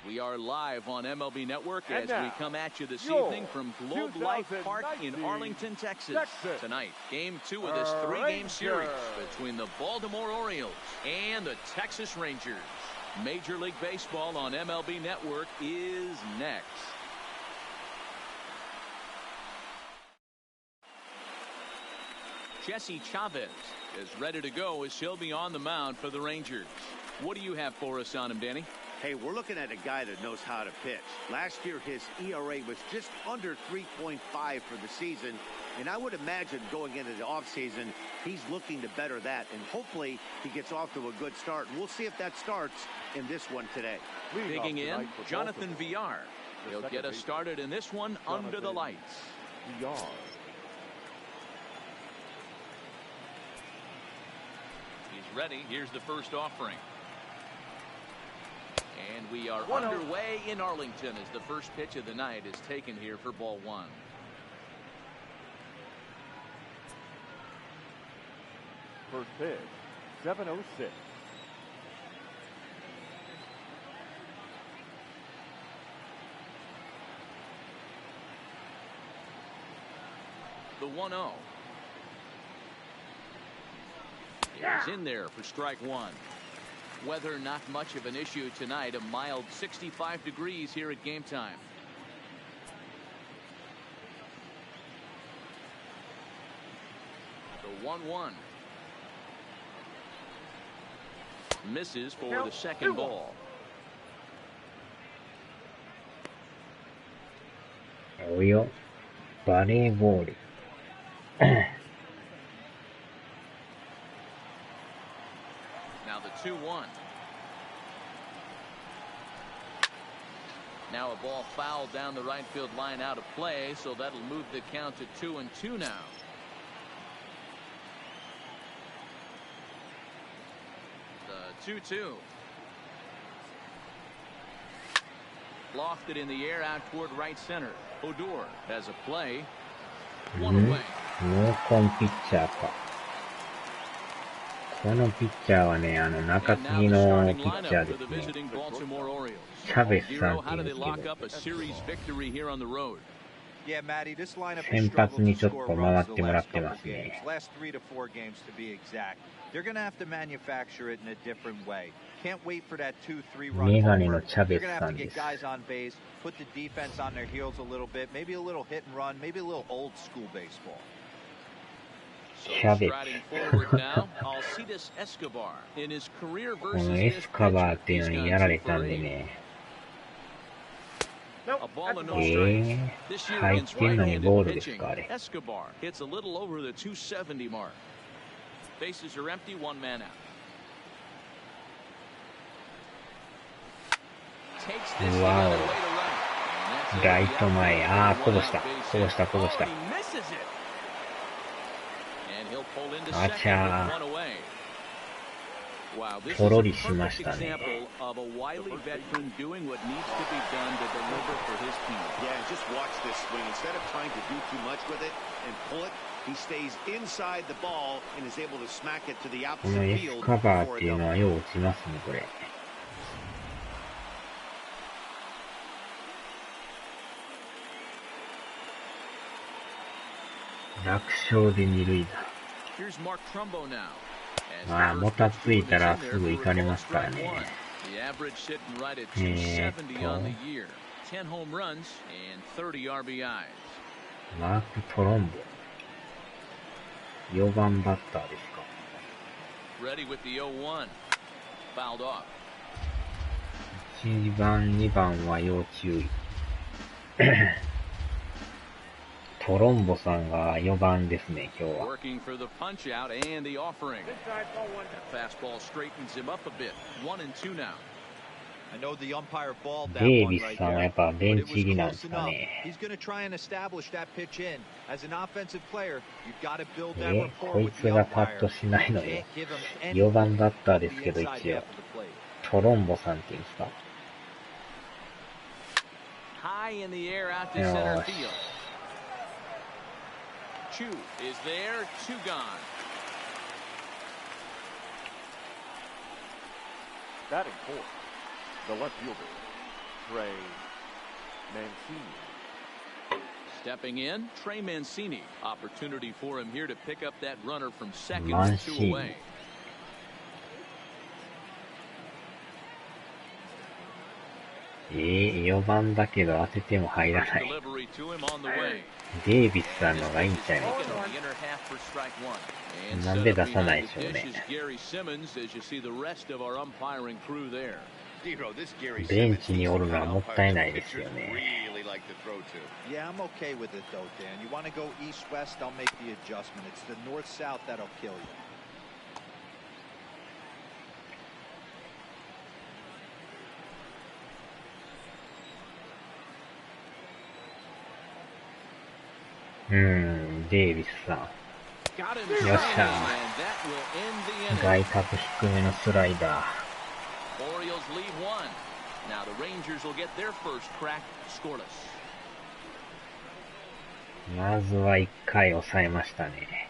We are live on MLB Network as we come at you this evening from Globe Life Park in Arlington, Texas. Tonight, Game 2 of this three-game series between the Baltimore Orioles and the Texas Rangers. Major League Baseball on MLB Network is next. Jesse Chavez is ready to go as he'll be on the mound for the Rangers. What do you have for us on him, Danny? Hey, we're looking at a guy that knows how to pitch. Last year, his ERA was just under 3.5 for the season. And I would imagine going into the offseason, he's looking to better that. And hopefully he gets off to a good start. And we'll see if that starts in this one today. Digging in, Jonathan Villar. He'll get us started in this one under the lights. Villar. He's ready. Here's the first offering. And we are underway in Arlington as the first pitch of the night is taken here for ball one. First pitch, 7:06. The 1-0. He's in there for strike one. Weather not much of an issue tonight. A mild 65 degrees here at game time. The 1-1. Misses for the second ball. Oreo, volleyball. Now the 2-1. Now a ball fouled down the right field line out of play, so that'll move the count to 2-2 now. The 2-2. Lofted in the air out toward right center. Odor has a play. One away. ノーコンピッチャーか。このピッチャーはね、中継ぎのピッチャーですね。チャベスさんって言うんですけど、先発にちょっと回ってもらってますね。メガネのチャベスさんです。キャベツこのエスカバーっていうのにやられたんでね。入ってんのにボールですか、あれ。うわお。ライト前。ああ、こぼした。こぼした。あちゃー。ポロリしましたね。このエスカバーっていうのはよう落ちますね、これ。楽勝で二塁打。まあ、もたついたらすぐ行かれますからね。マーク・トロンボ。4番バッターですか。1番、2番は要注意。トロンボさんが4番ですね、今日は。デイビスさんはやっぱベンチ入りなんですかね。こいつがパッとしないので、4番バッターですけど一応。トロンボさんっていうんですか。よし。Chu is there, 2 gone. Batting fourth, the left fielder, Trey Mancini. Stepping in, Trey Mancini. Opportunity for him here to pick up that runner from second with 2 Mancini. away. 4番だけど当てても入らない。 Delivery to him on the way. デイビスさんのがいいんちゃいます Taken in the inner half for strike one. And なん set で up 出さない behind でしょ the う dish ね。 is Gary Simmons as you see the rest of our umpiring crew there. Zero, this Gary ベン Simmons チにおるのはもったいないですよね。 really like to throw to. Yeah, I'm okay with it though, Dan. You want to go east-west, I'll make the adjustment. It's the north-south that'll kill you. デイビスさん。 Got him よっ stranded, しゃ and that will end the inning. 外角低めのスライダー。 Orioles lead one. Now the Rangers will get their first crack scoreless. まずは1回抑えましたね。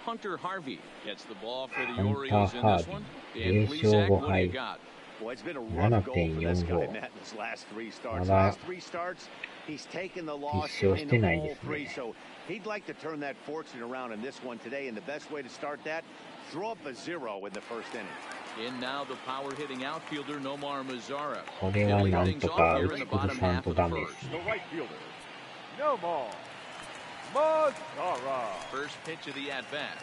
Hunter Harvey gets the ball for the ハンター Orioles in ハ this ー one. ビ Dan ー、0 Plesac, 勝 what 5 do you 敗。 got? Boy, it's been a rough go for this guy, 7.45 Matt, in his last 3 starts. まだ Last 3 starts, he's taken the loss 一勝し in てない all です 3. ね。 So he'd like to turn that fortune around in this one today. And the best way to start that, throw up a 0 in the first inning. In now the power hitting outfielder Nomar Mazara. これは He'll な lead ん things とか off 打 here ち in the 崩 bottom さん half と of ダ the メです first. The ね。 right fielder, Nomar Mazara. First pitch of the at-bat.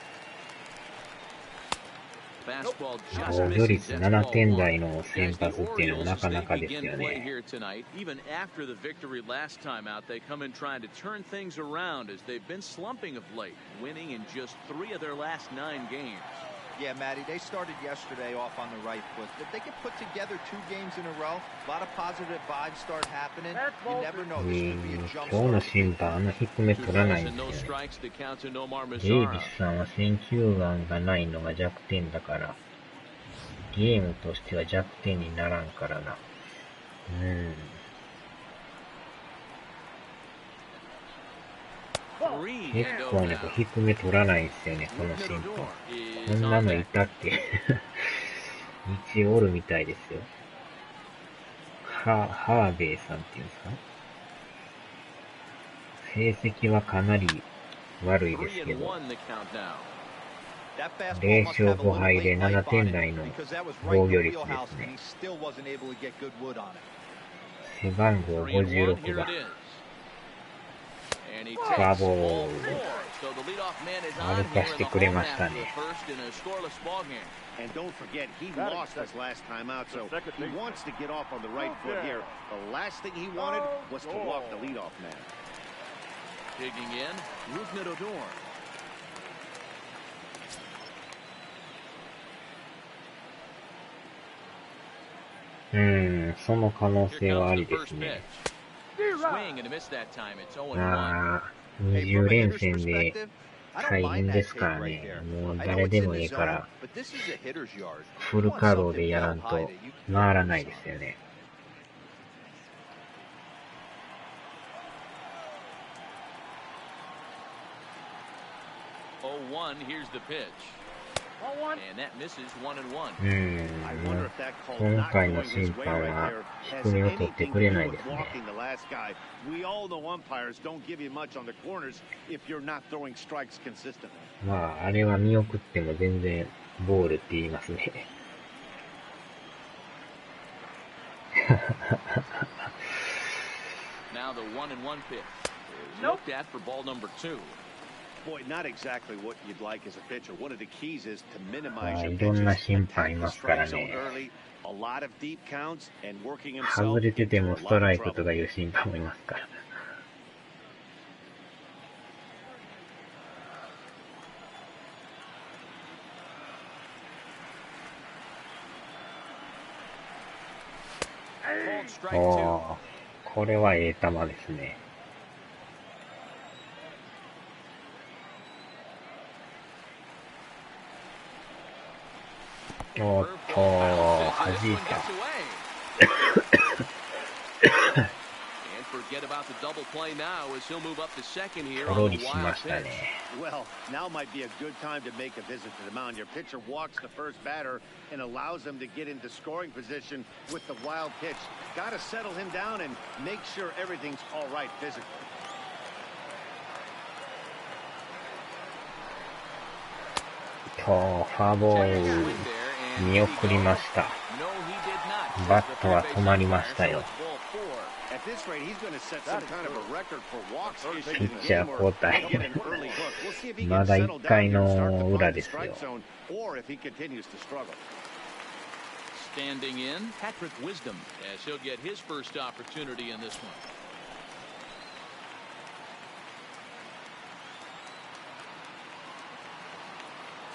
Fastball 防 just 御 misses. 率 That's 7 ball 点 one. 台の Guys, 先 the 発っていうのも Orioles, な as か they なかです begin よ play ね。 here tonight, even after the victory last time out, they come in trying to turn things around as they've been slumping of late, winning in just 3 of their last 9 games. Yeah, Matty, they started yesterday off on the right foot. If they can put together 2 games in a row, a lot of positive vibes start happening. You never know. This could be a jump 今日の start. 審判低め 2 取らない balls ん and で no すよね。 strikes to count to Nomar デイビ Mazara. スさんは選球眼がないのが弱点だから、ゲームとしては弱点にならんからな。結構ね、低め取らないんですよね、この審判。こんなのいたっけ一応おるみたいですよ。ハーベイさんっていうんですか。成績はかなり悪いですけど、0勝5敗で7点台の防御率ですね。背番号56がフォアボール歩かしてくれましたね。And don't forget, he lost his last time out, so he wants to get off on the right foot here. The last thing he wanted was to walk the leadoff man. Digging in, Rougned Odor. その可能性はありですね。20連戦で大変ですからね。もう誰でもいいから、フル稼働でやらんと回らないですよね。今回の審判は低めを取ってくれないですね。まあ、あれは見送っても全然ボールって言いますね。Now the 1-1 pitch is looked at for ball number 2. Boy, not exactly what you'd like as a pitcher. One of the keys is to minimize your いろんな pitches, 審判い attack ま the すから strike zone ね。 early, a lot of deep counts, and working himself 外れてて into も a ス lot ト of ライクと trouble. かいう審判もいますから。これはええ球ですね。おっと、弾いた。Forget about the double play now as he'll move up to second here と on ろ the りし wild ました pitch. ね。 Well, now might be a good time to make a visit to the mound. Your pitcher walks the first batter and allows him to get into scoring position with the wild pitch. Got to settle him down and make sure everything's all right physically. フォアボール見送りました。バットは止まりましたよ。ピッチャー交代。まだ1回の裏ですよ。Standing in, Patrick Wisdom, as he'll get his first opportunity in this one.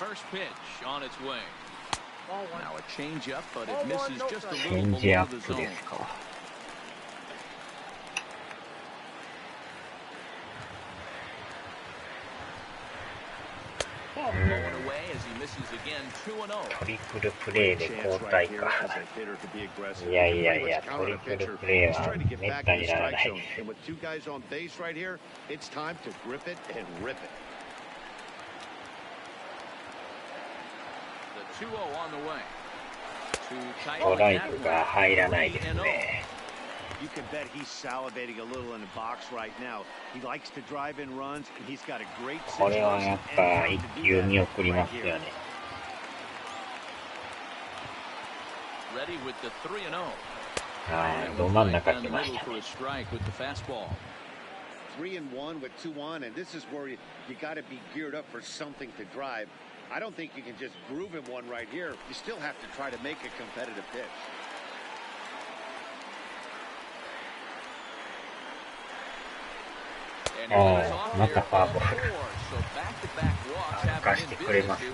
First pitch on its way. Now a changeup, but it misses just a チ little ェンジア below ッ the プ zone. ですか。Going away as he misses again 2-0. トリプルプレーで交代か。いやいやいや、トリプルプレーはめったにならないです。And with two guys on base right here, it's time to grip it and rip it. The 2-0 on the way. Too tight スト with ライ that クが one. 入らないです 3-0. ね。You can bet he's salivating a little in the box right now. He likes to drive in runs, and he's got a great これはや situation っぱ and 一 time to do 球 that 見送りま right すよ here. ね。 Ready with the 3-0. ああ、ど真ん中 Down 来 the まし middle た for ね。 a strike with the fastball. 3-1 with 2 on, and this is where you got to be geared up for something to drive. I don't think you can just groove him one right here. You still have to try to make a competitive pitch. ああ、またフォアボール。歩かしてくれますね。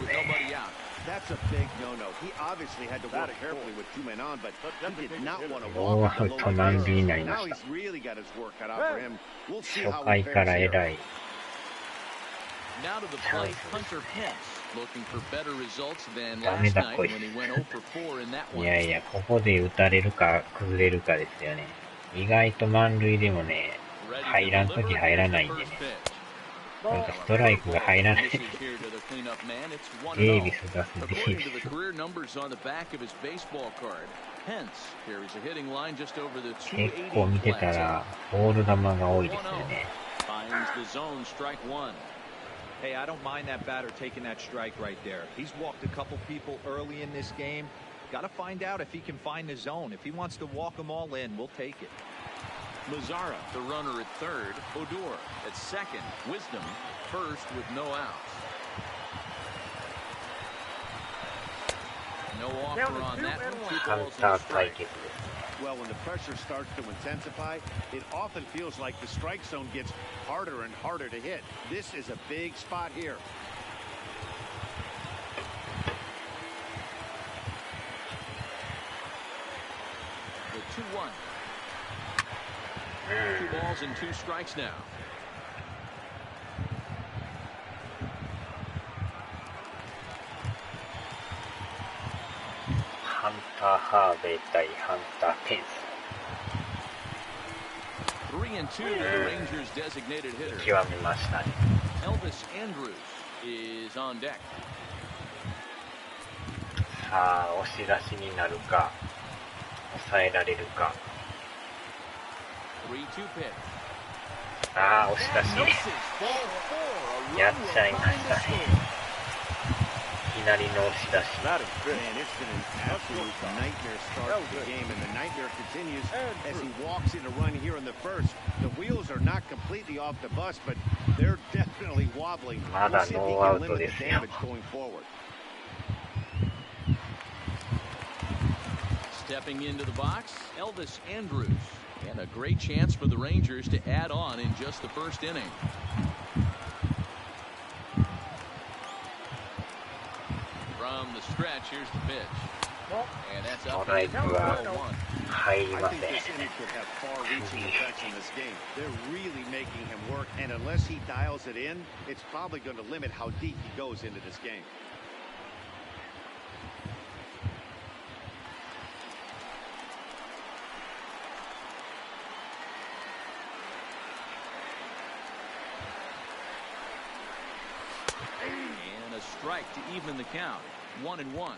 That's a big no-no. He obviously had to work carefully with 2 men on, but he did not want to ノ walk ーアウト満塁になりま Now し he's た。 really got his work cut out for him. We'll see 初 how 回 he から fares 偉 here. い。 Now to the plate, Hunter Pence, looking for better results than ダメ last だ night こい when he went 0 for 4 in that つ。い one. やいや、ここで打たれるか崩れるかですよね。意外と満塁でもね、入らんとき入らないんでね。なんかストライクが入らない。デイビス出す、デイビス。結構見てたら、ボール球が多いですよね。Hey, I don't mind that batter taking that strike right there. He's walked a couple people early in this game. Got to find out if he can find the zone. If he wants to walk them all in, we'll take it. Mazzara, the runner at third. Odor at second. Wisdom first with no outs. No offer on that one. 2ハン balls タ and ー a 対 strike. 決ですね。 Well, when the pressure starts to intensify, it often feels like the strike zone gets harder and harder to hit. This is a big spot here. The 2-1. 2 balls and 2 strikes now. ハンター・ハーベイ対ハンター・ペンス。 3-2 to the Rangers designated hitter. 極めましたね。 Elvis Andrews is on deck. さあ、押し出しになるか、抑えられるか。 3-2 pitch. ああ、押し出し。やっちゃいましたね。いきなりの押し出し。 Man, it's been an absolute nightmare start to the game, and the nightmare continues as he walks in a run here in the first. The wheels are not completely off the bus, but they're definitely wobbling. まだ We'll see if ノ he ーア can ウト limit で the すよ。 damage going forward. Stepping into the box, Elvis Andrews. And a great chance for the Rangers to add on in just the first inning. From the stretch, here's the pitch. And that's up to 1. 入り I ませ think ん。 this inning could have far-reaching effects in this game. They're really making him work, and unless he dials it in, it's probably going to limit how deep he goes into this game. strike to even the count. 1-1.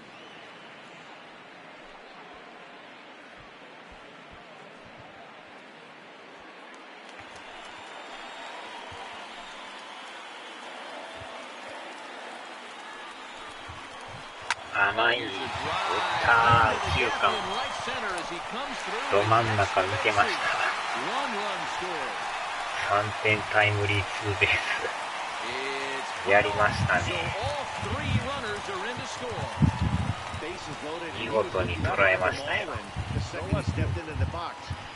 Amai. 打った右中間。ど真ん中抜けました。3点タイムリーツーベース。やりましたね。見事に捉えましたよ。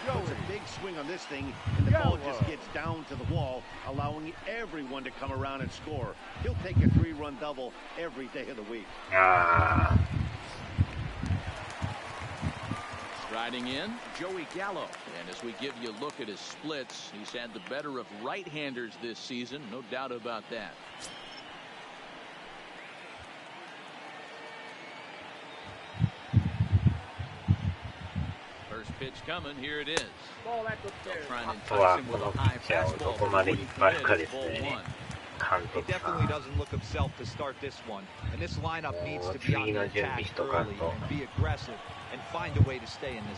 Throws a big swing on this thing, and the ball just gets down to the wall, allowing everyone to come around and score. He'll take a 3-run double every day of the week. Striding in, Joey Gallo. And as we give you a look at his splits, he's had the better of right-handers this season, no doubt about that. Pitch coming, here it is. あとはこのピッチャーをどこまで引っ張るかですね。監督さん。もう次の準備しとかんと。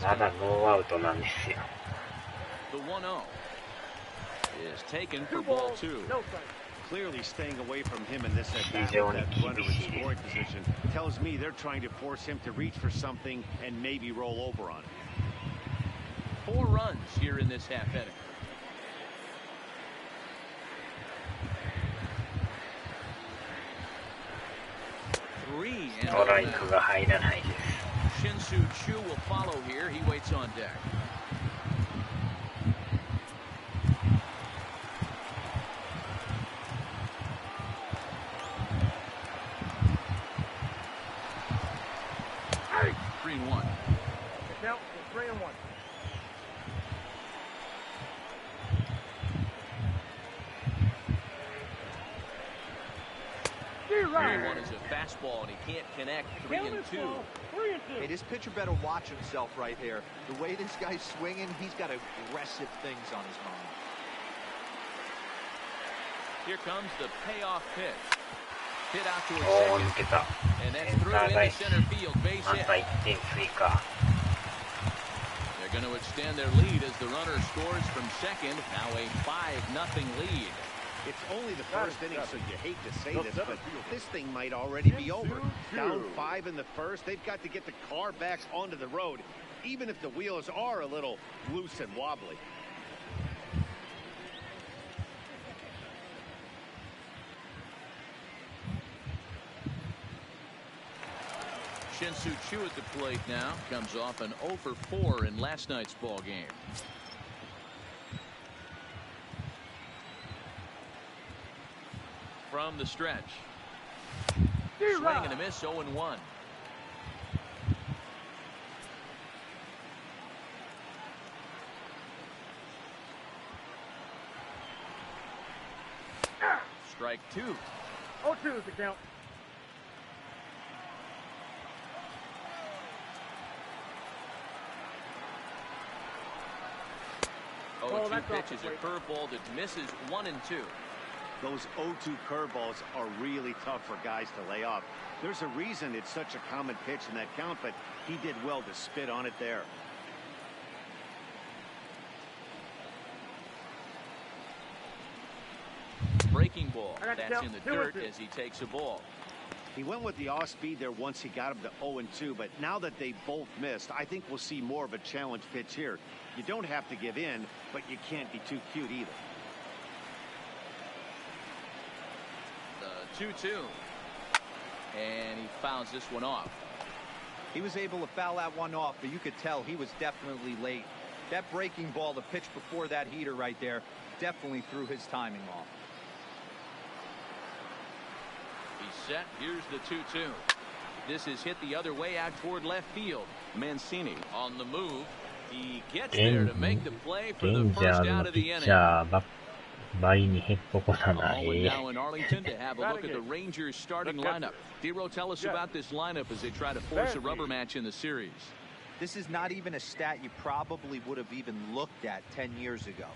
まだノーアウトなんですよ。Clearly staying away from him in this at-bat with that runner in scoring position tells me they're trying to force him to reach for something and maybe roll over on it. 4 runs here in this half inning. ストライクが入らないです。Shin-Soo Choo will follow here. He waits on deck. Hey, 3-1. Count 3-1. 3-1 is a fastball, and he can't connect. 3-2. Hey, this pitcher better watch himself right here. The way this guy's swinging, he's got aggressive things on his mind. Here comes the payoff pitch. Hit out to Oh, his second. And that's through into center field. Base hit. They're going to extend their lead as the runner scores from second. Now a 5-0 lead. It's only the first inning, so you hate to say this, but this thing might already be over. Down 5 in the first, they've got to get the car back onto the road, even if the wheels are a little loose and wobbly. Shin-Soo Choo at the plate now. Comes off an 0 for 4 in last night's ball game. From the stretch. Swing and a miss, 0-1. Strike 2. 0-2 is the count. Oh, 2 pitches, a curveball that misses 1-2. Those 0-2 curveballs are really tough for guys to lay off. There's a reason it's such a common pitch in that count, but he did well to spit on it there. Breaking ball. That's in the dirt as he takes a ball. He went with the off speed there once he got him to 0-2, but now that they both missed, I think we'll see more of a challenge pitch here. You don't have to give in, but you can't be too cute either. 2-2. And he fouls this one off. He was able to foul that one off, but you could tell he was definitely late. That breaking ball, the pitch before that heater right there, definitely threw his timing off. He's set. Here's the 2-2. This is hit the other way out toward left field. Mancini on the move. He gets there to make the play for the first out of the inning. All now in Arlington to have a look at the Rangers starting lineup. Dero, tell us about this lineup as they try to force a rubber match in the series. This is not even a stat you probably would have even looked at 10 years ago.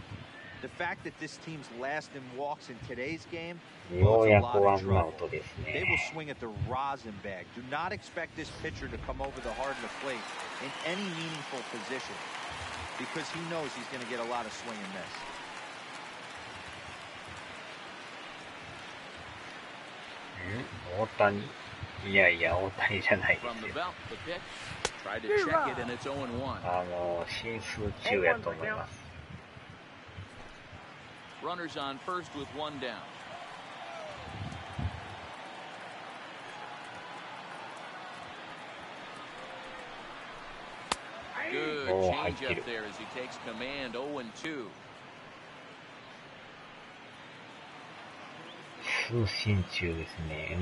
The fact that this team's last in walks in today's game よう bodes や a く lot ワ of ンアウ trouble. トです They will ね。 swing at the rosin bag. Do not expect this pitcher to come over the hard of the plate in any meaningful position because he knows he's going to get a lot of swing and miss. 大谷、いやいや、大谷じゃないで From す the よ。 belt, the pitch. Tried to check it, and it's 0-1. 進数中やと思います。Runners on first with one down. Good Oh, change I up there as he takes command. 0-2. 通信中ですね。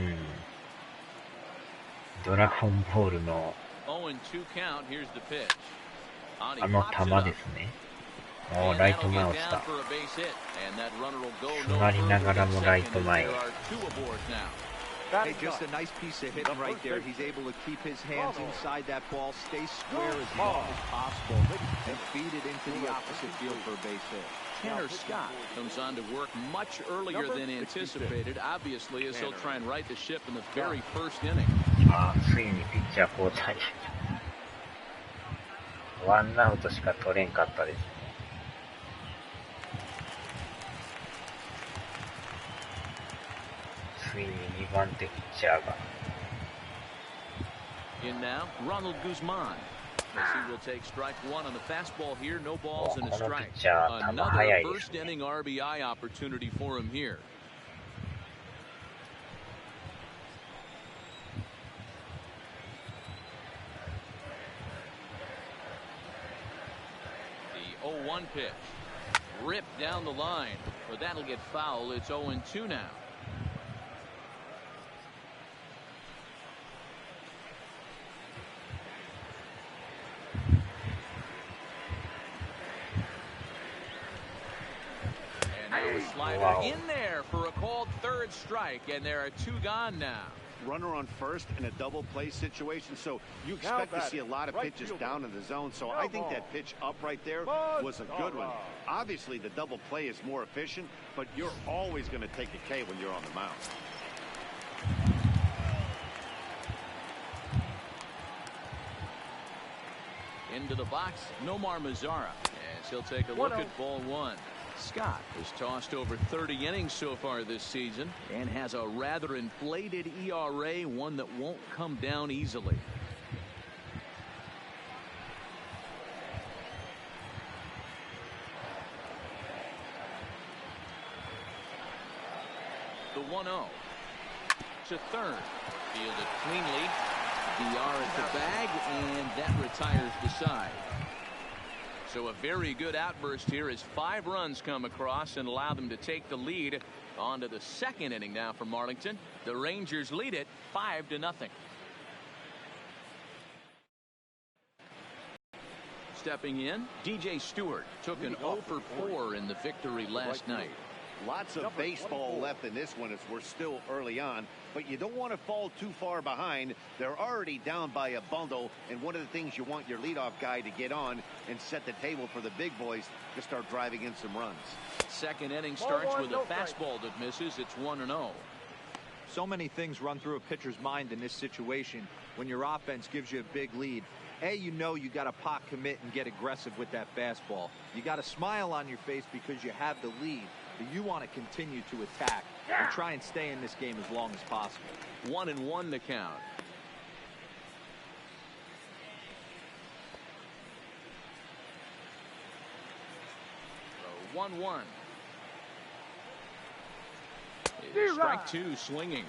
ドラゴンボールの 0-2 count. Here's the pitch. あの球ですね。ライト前落ちた。詰まりながらもライト前。 Hey, just a nice piece of hitting right there. He's able to keep his hands inside that ball, stay square as long as possible, and feed it into the opposite field for a base hit. Tanner Scott comes on to work much earlier than anticipated, obviously, as he'll try and right the ship in the very first inning. ついにピッチャー交代。ワンアウトしか取れんかったですね。ついに2番手ピッチャーが。In now, Ronald Guzman. As he will take strike one on the fastball here, no balls and a strike. Another first inning RBI opportunity for him here. The 0-1 pitch. Ripped down the line, but that'll get foul. It's 0-2 now. Slider in there for a called third strike, and there are two gone now. Runner on first in a double play situation, so you expect to see a lot of pitches down in the zone. So I think that pitch up right there was a good one. Obviously, the double play is more efficient, but you're always going to take a K when you're on the mound. Into the box, Nomar Mazara, as he'll take a look at ball one. Scott has tossed over 30 innings so far this season and has a rather inflated ERA, one that won't come down easily. The 1-0 to third, fielded cleanly. DR at the bag, and that retires the side. So a very good outburst here as 5 runs come across and allow them to take the lead on to the second inning now from Arlington. The Rangers lead it 5-0. Stepping in, DJ Stewart took an 0 for 4 in the victory last night. Lots of baseball left in this one as we're still early on, but you don't want to fall too far behind. They're already down by a bundle, and one of the things you want your leadoff guy to get on and set the table for the big boys to start driving in some runs. Second inning starts with a fastball that misses. It's 1-0. So many things run through a pitcher's mind in this situation when your offense gives you a big lead. A, you know you got to pot commit and get aggressive with that fastball. You got a smile on your face because you have the lead. But you want to continue to attack and try and stay in this game as long as possible. 1-1 the count. So 1-1. Strike 2 swinging.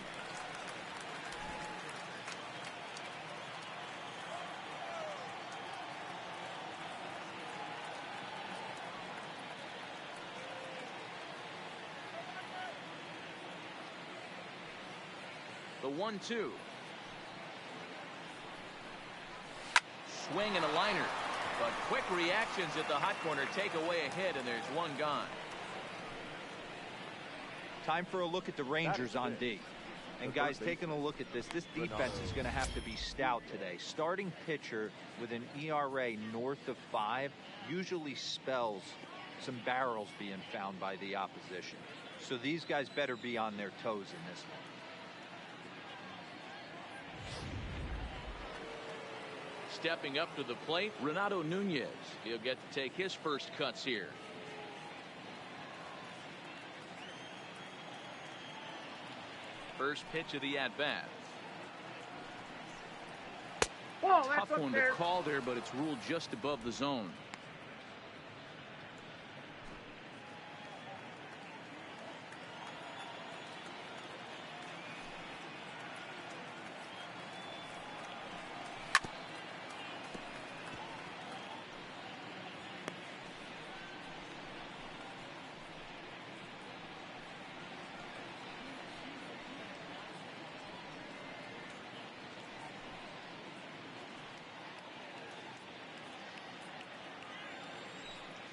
The 1-2. Swing and a liner. But quick reactions at the hot corner take away a hit, and there's one gone. Time for a look at the Rangers on D. And guys, taking a look at this defense is going to have to be stout today. Starting pitcher with an ERA north of 5 usually spells some barrels being found by the opposition. So these guys better be on their toes in this one. Stepping up to the plate, Renato Nunez. He'll get to take his first cuts here. First pitch of the at-bat. Tough one to call there, but it's ruled just above the zone.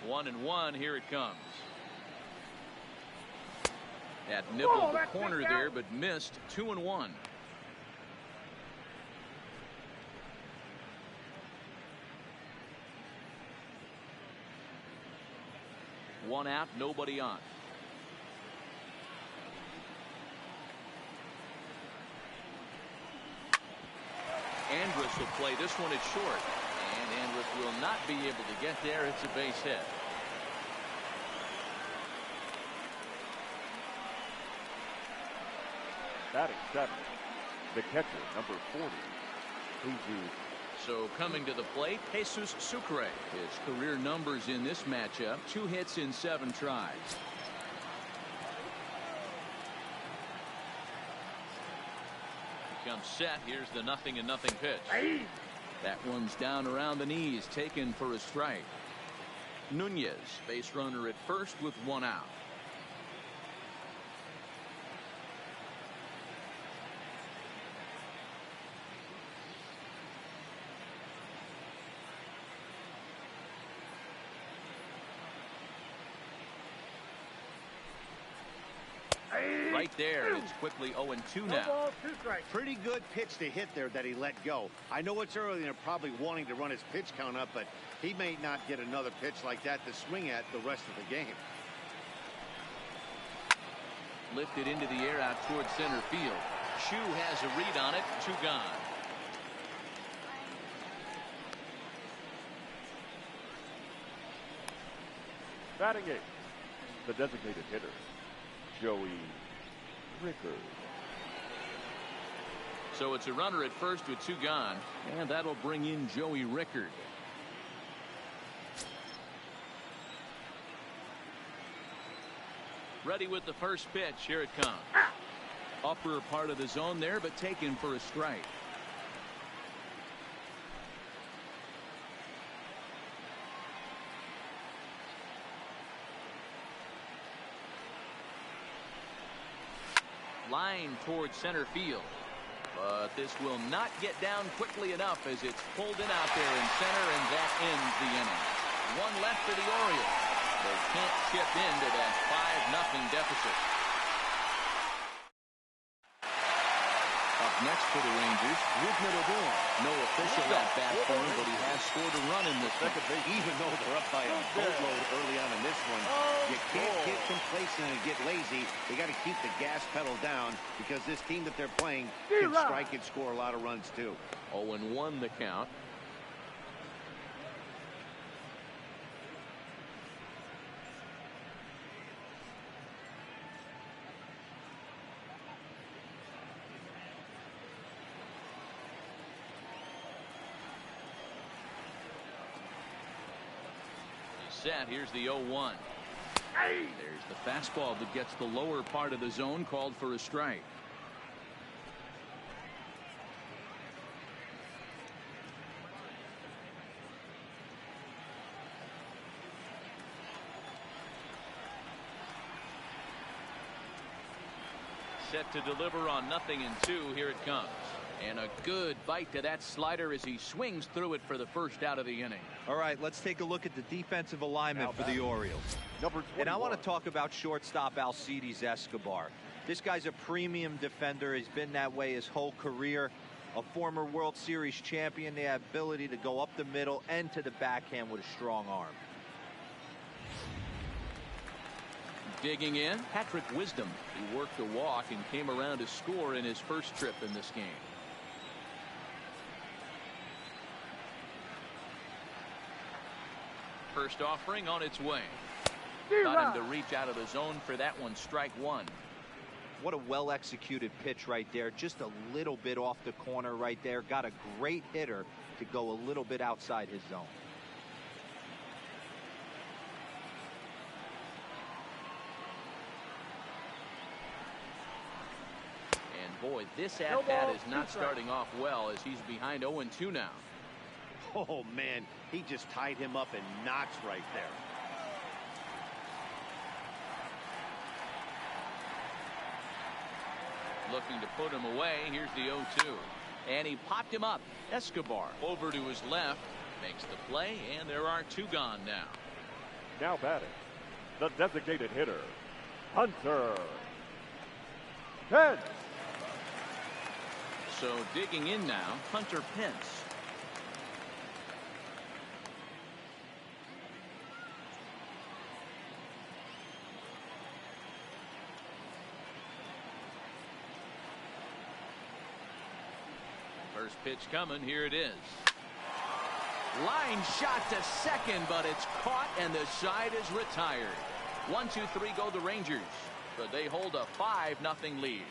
One and one, here it comes. That nibbled the corner there, but missed. 2-1. One out, nobody on. Andrus will play this one at short. And Andrus will not be able to get there. It's a base hit. Batting seven, the catcher, number 40, Jesus. So coming to the plate, Jesus Sucre. His career numbers in this matchup, 2 hits in 7 tries. Comes set. Here's the 0-0 pitch. That one's down around the knees, taken for a strike. Nunez, base runner at first with 1 out. Right there, it's quickly 0-2 now. Pretty good pitch to hit there that he let go. I know it's early and they're probably wanting to run his pitch count up, but he may not get another pitch like that to swing at the rest of the game. Lifted into the air out towards center field. Chu has a read on it. 2 gone. Batting eighth, the designated hitter, Joey Rickard. So it's a runner at first with 2 gone, and that'll bring in Joey Rickard. Ready with the first pitch. Here it comes. Upper part of the zone there, but taken for a strike. Line towards center field. But this will not get down quickly enough as it's pulled in out there in center, and that ends the inning. 1 left for the Orioles. They can't chip into that 5-0 deficit. Up next for the Rangers, Rougned Odor. No official at-bat for him, but he has scored a run in this one. Even though they're up by a boatload early on in this one, you can't get complacent and get lazy. They got to keep the gas pedal down because this team that they're playing can strike and score a lot of runs too. 0-1 the count. Set. Here's the 0-1. There's the fastball that gets the lower part of the zone, called for a strike. Set to deliver on 0-2. Here it comes. And a good bite to that slider as he swings through it for the first out of the inning. All right, let's take a look at the defensive alignment for the Orioles. And I want to talk about shortstop Alcides Escobar. This guy's a premium defender. He's been that way his whole career. A former World Series champion. The ability to go up the middle and to the backhand with a strong arm. Digging in, Patrick Wisdom. He worked a walk and came around to score in his first trip in this game. First offering on its way. Got him to reach out of the zone for that one. Strike one. What a well-executed pitch right there. Just a little bit off the corner right there. Got a great hitter to go a little bit outside his zone. And boy, this at-bat is not starting off well as he's behind 0-2 now. Oh, man, he just tied him up in knots right there. Looking to put him away. Here's the 0-2. And he popped him up. Escobar over to his left. Makes the play, and there are two gone now. Now batting, the designated hitter, Hunter Pence. So digging in now, Hunter Pence. First pitch coming. Here it is. Line shot to second, but it's caught and the side is retired. 1-2-3 go the Rangers, but they hold a 5-0 lead.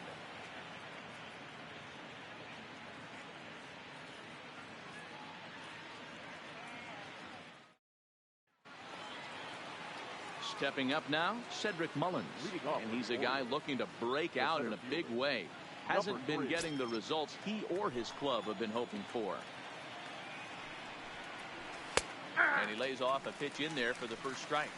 Stepping up now, Cedric Mullins, and he's a guy looking to break out in a big way. Hasn't been getting the results he or his club have been hoping for. And he lays off a pitch in there for the first strike.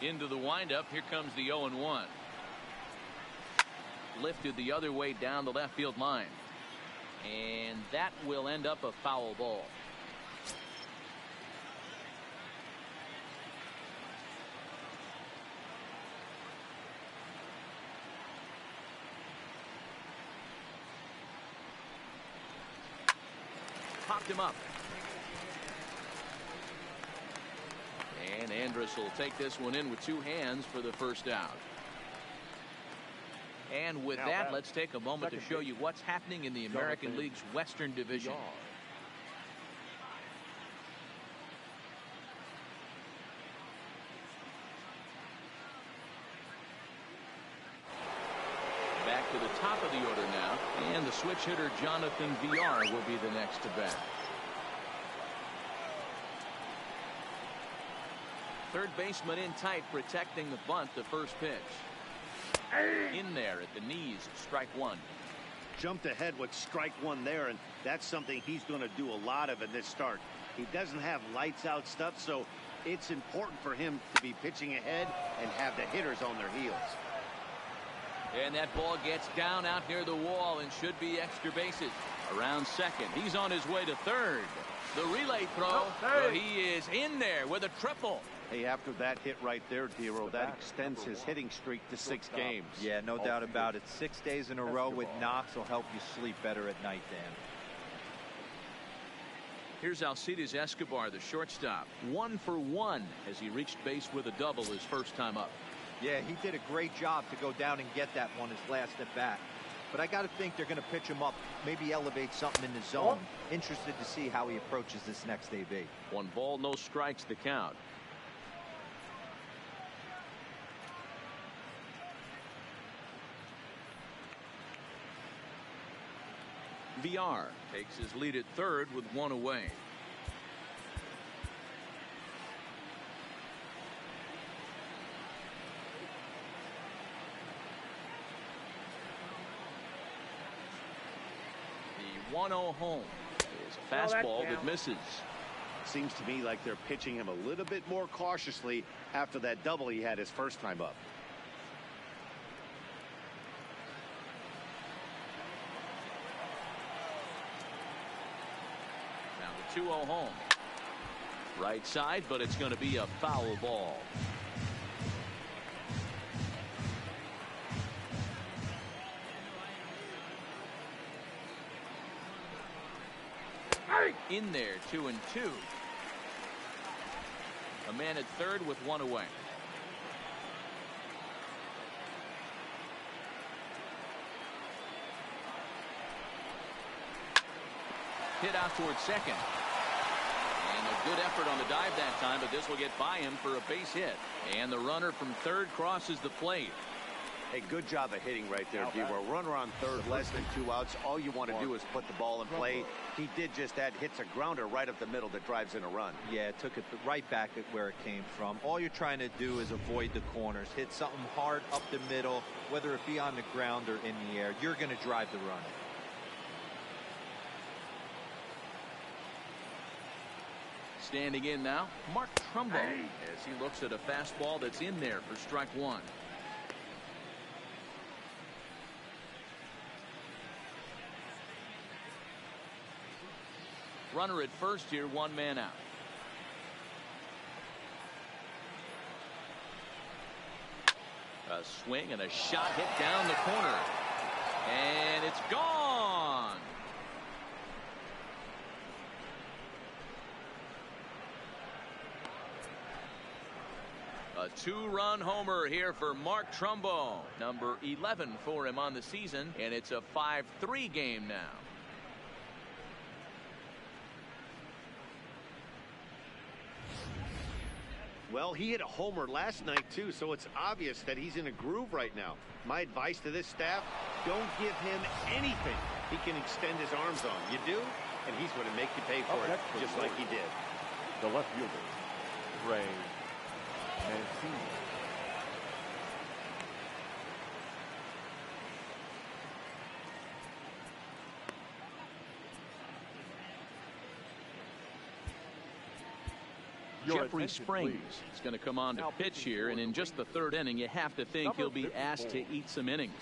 Into the windup. Here comes the 0-1. Lifted the other way down the left field line. And that will end up a foul ball. Popped him up. And Andrus will take this one in with two hands for the first out. And with that, let's take a moment to show you what's happening in the American League's Western Division. Back to the top of the order now, and the switch hitter Jonathan VR will be the next to bat. Third baseman in tight, protecting the bunt. The first pitch. In there at the knees. Strike one. Jumped ahead with strike one there, and that's something he's going to do a lot of in this start. He doesn't have lights out stuff, so it's important for him to be pitching ahead and have the hitters on their heels. And that ball gets down out near the wall and should be extra bases. Around second. He's on his way to third. The relay throw. Well, he is in there with a triple. Hey, after that hit right there, Dero, that extends his hitting streak to 6 games. Yeah, no doubt about it. 6 days in a row with knocks will help you sleep better at night, Dan. Here's Alcides Escobar, the shortstop. 1 for 1 as he reached base with a double his first time up. Yeah, he did a great job to go down and get that one his last at bat. But I got to think they're going to pitch him up, maybe elevate something in the zone. Interested to see how he approaches this next AB. 1 ball, no strikes the count. VR takes his lead at third with 1 away. The 1-0 home is a fastball that misses. Seems to me like they're pitching him a little bit more cautiously after that double he had his first time up. Now the 2-0 home. Right side, but it's going to be a foul ball. In there, 2-2. A man at third with one away. Hit out towards second. And a good effort on the dive that time, but this will get by him for a base hit. And the runner from third crosses the plate. Hey, good job of hitting right there, D-Row. Runner on third, less than 2 outs. All you want to do is put the ball in play. He did just that. Hits a grounder right up the middle that drives in a run. Yeah, took it right back at where it came from. All you're trying to do is avoid the corners. Hit something hard up the middle, whether it be on the ground or in the air. You're going to drive the run. Standing in now, Mark Trumbo, as he looks at a fastball that's in there for strike one. Runner at first here, one man out. A swing and a shot hit down the corner. And it's gone. A two-run homer here for Mark Trumbo. Number 11 for him on the season, and it's a 5-3 game now. Well, he hit a homer last night, too, so it's obvious that he's in a groove right now. My advice to this staff, don't give him anything he can extend his arms on. You do, and he's going to make you pay for it, just like he did. The left fielder, Ray Mancini. Jeffrey Springs is going to come on to pitch here, and in just the third inning, you have to think he'll be asked to eat some innings.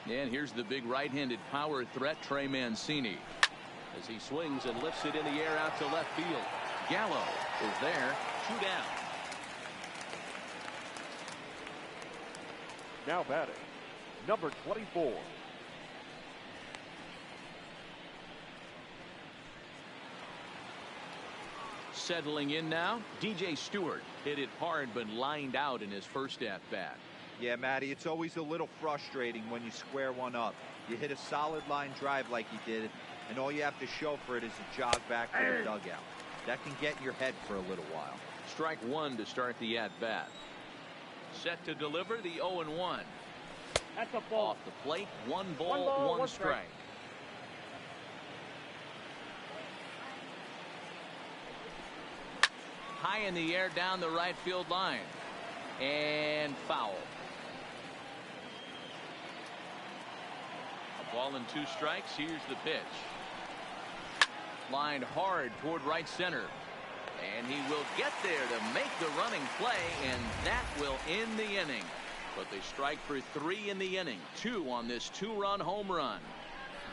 And here's the big right-handed power threat, Trey Mancini, as he swings and lifts it in the air out to left field. Gallo is there, 2 down. Now batting, number 24. Settling in now, DJ Stewart hit it hard but lined out in his first at-bat. Yeah, Matty, it's always a little frustrating when you square one up. You hit a solid line drive like you did, and all you have to show for it is a jog back to the dugout. That can get in your head for a little while. Strike one to start the at-bat. Set to deliver the 0-1. That's a ball. Off the plate, one ball, one strike. High in the air down the right field line. And foul. A ball and 2 strikes. Here's the pitch. Lined hard toward right center. And he will get there to make the running play, and that will end the inning. But they strike for 3 in the inning. 2 on this 2-run home run.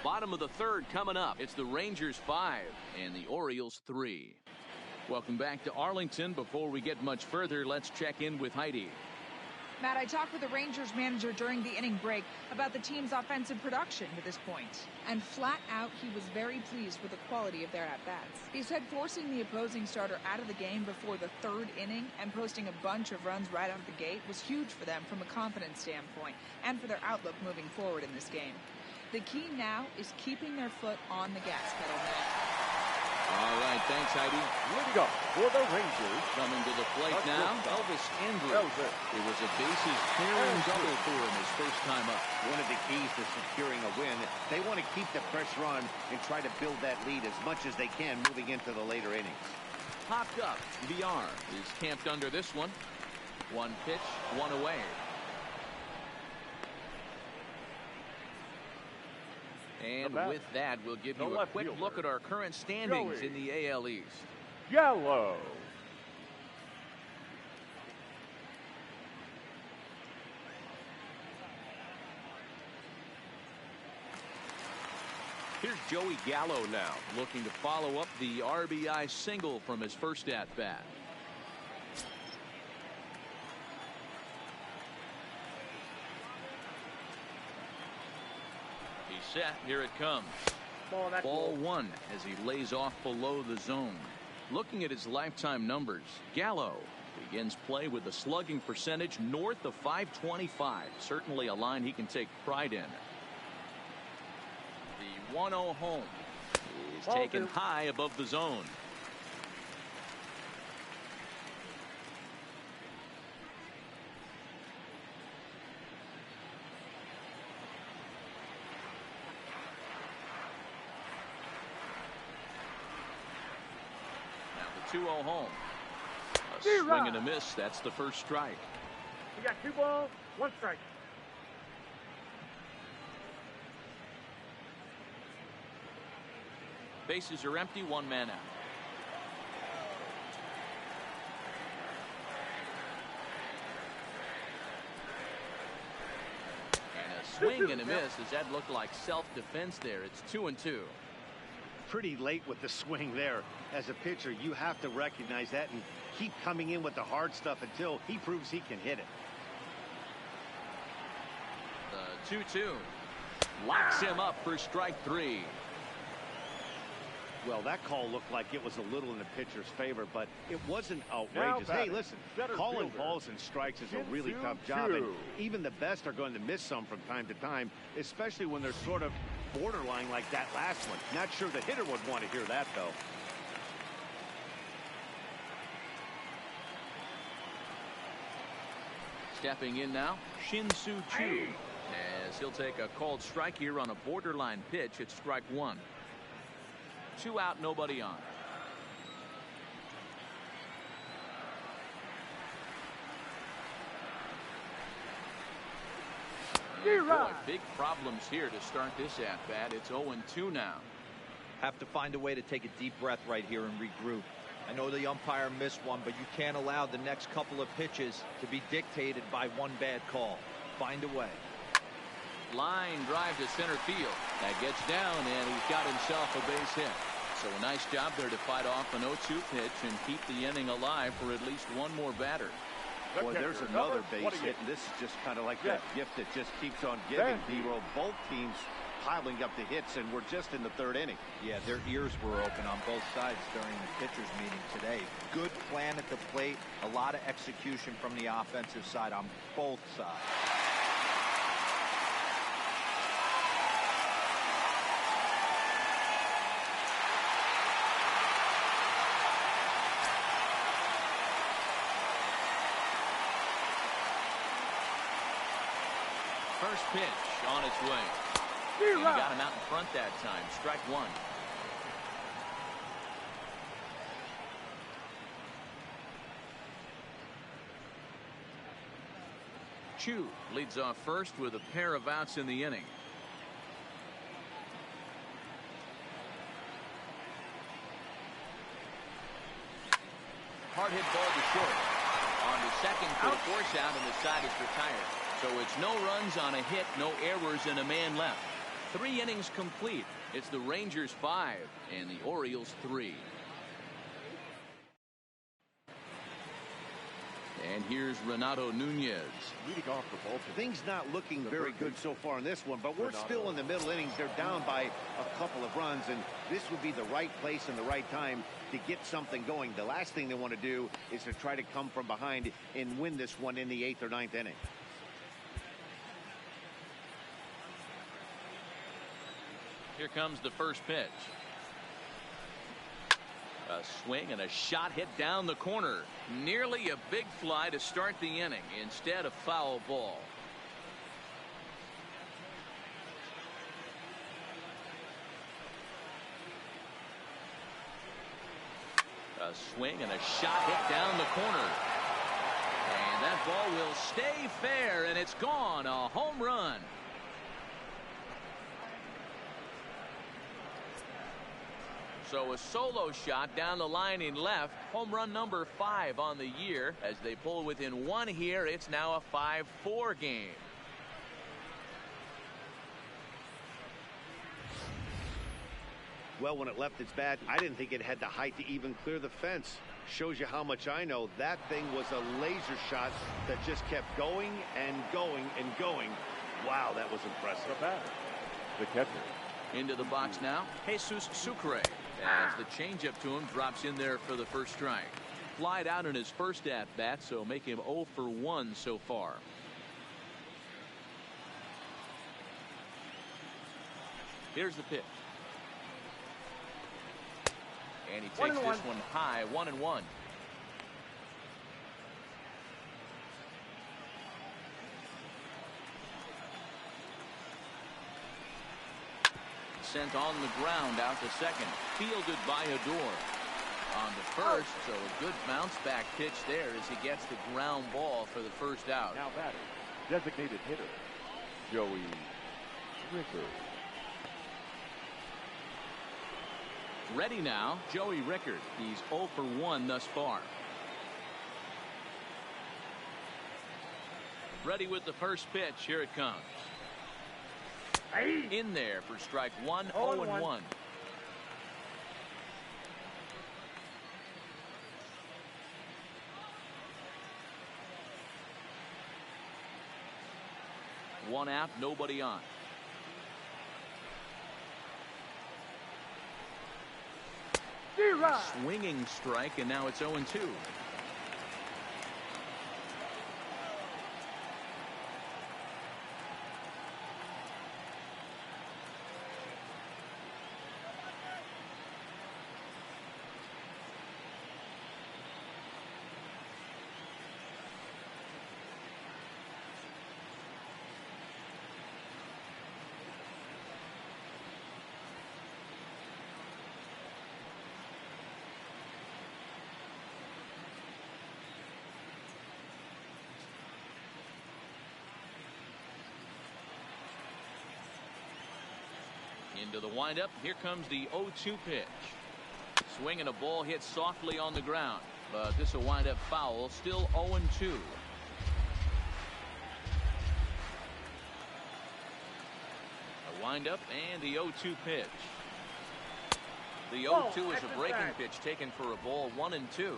Bottom of the third coming up. It's the Rangers 5 and the Orioles 3. Welcome back to Arlington. Before we get much further, let's check in with Heidi. Matt, I talked with the Rangers manager during the inning break about the team's offensive production to this point. And flat out, he was very pleased with the quality of their at-bats. He said forcing the opposing starter out of the game before the 3rd inning and posting a bunch of runs right out of the gate was huge for them from a confidence standpoint and for their outlook moving forward in this game. The key now is keeping their foot on the gas pedal now. All right, thanks, Heidi. Leading up for the Rangers. Coming to the plate now, Elvis Andrews. It was a bases-clearing double for him his first time up. One of the keys to securing a win, they want to keep the pressure on and try to build that lead as much as they can moving into the later innings. Popped up. VR is camped under this one. 1 pitch, 1 away. And with that, we'll give you a quick look at our current standings in the AL East. Yellow. Here's Joey Gallo now, looking to follow up the RBI single from his first at-bat. He's set. Here it comes. Ball one as he lays off below the zone. Looking at his lifetime numbers, Gallo begins play with a slugging percentage north of .525. Certainly a line he can take pride in. The 1-0 home is taken high above the zone. Now the 2-0 home. A swing and a miss. That's the first strike. We got 2 balls, 1 strike. Bases are empty, 1 man out. And a swing and a miss. Does that look like self-defense there? It's 2-2. Pretty late with the swing there. As a pitcher, you have to recognize that and keep coming in with the hard stuff until he proves he can hit it. The 2-2 locks him up for strike 3. Well, that call looked like it was a little in the pitcher's favor, but it wasn't outrageous. Hey, listen, calling balls and strikes is a really tough job, and even the best are going to miss some from time to time, especially when they're sort of borderline like that last one. Not sure the hitter would want to hear that, though. Stepping in now, Shin-Soo Choo, as he'll take a called strike here on a borderline pitch at strike 1. 2 out, nobody on. Boy, big problems here to start this at-bat. It's 0-2 now. Have to find a way to take a deep breath right here and regroup. I know the umpire missed one, but you can't allow the next couple of pitches to be dictated by one bad call. Find a way. Line drive to center field. That gets down, and he's got himself a base hit. So a nice job there to fight off an 0-2 pitch and keep the inning alive for at least one more batter. Boy, there's another base hit, and this is just kind of like that gift that just keeps on giving, D-Roll. Both teams piling up the hits, and we're just in the 3rd inning. Yeah, their ears were open on both sides during the pitchers meeting today. Good plan at the plate, a lot of execution from the offensive side on both sides. First pitch on its way. He got him out in front that time. Strike 1. Choo leads off first with a pair of outs in the inning. Hard hit ball to short. On to second for the force out, and the side is retired. So it's no runs on a hit, no errors, and a man left. 3 innings complete. It's the Rangers 5 and the Orioles 3. And here's Renato Nunez. Leading off the bullpen. Things not looking very good so far in this one, but we're still in the middle innings. They're down by a couple of runs, and this would be the right place and the right time to get something going. The last thing they want to do is to try to come from behind and win this one in the 8th or 9th inning. Here comes the first pitch. A swing and a shot hit down the corner. Nearly a big fly to start the inning. Instead, a foul ball. A swing and a shot hit down the corner. And that ball will stay fair, and it's gone. A home run. So a solo shot down the line in left. Home run number 5 on the year. As they pull within 1 here, it's now a 5-4 game. Well, when it left its bat, I didn't think it had the height to even clear the fence. Shows you how much I know. That thing was a laser shot that just kept going and going and going. Wow, that was impressive. The batter, the catcher. Into the box now, Jesus Sucre. As the changeup to him drops in there for the first strike. Flied out in his first at-bat, so make him 0 for 1 so far. Here's the pitch. And he takes this one high, 1-1. Sent on the ground out to second. Fielded by Odor. On to first, so a good bounce back pitch there as he gets the ground ball for the first out. Now batting, designated hitter, Joey Rickard. Ready now, Joey Rickard. He's 0 for 1 thus far. Ready with the first pitch. Here it comes. In there for strike 1, 0-1. One out, nobody on. Swinging strike, and now it's 0-2. Into the windup. Here comes the 0-2 pitch. Swinging a ball hit softly on the ground, but this will wind up foul. Still 0-2. A windup and the 0-2 pitch. The 0-2 is a breaking pitch taken for a ball, 1-2.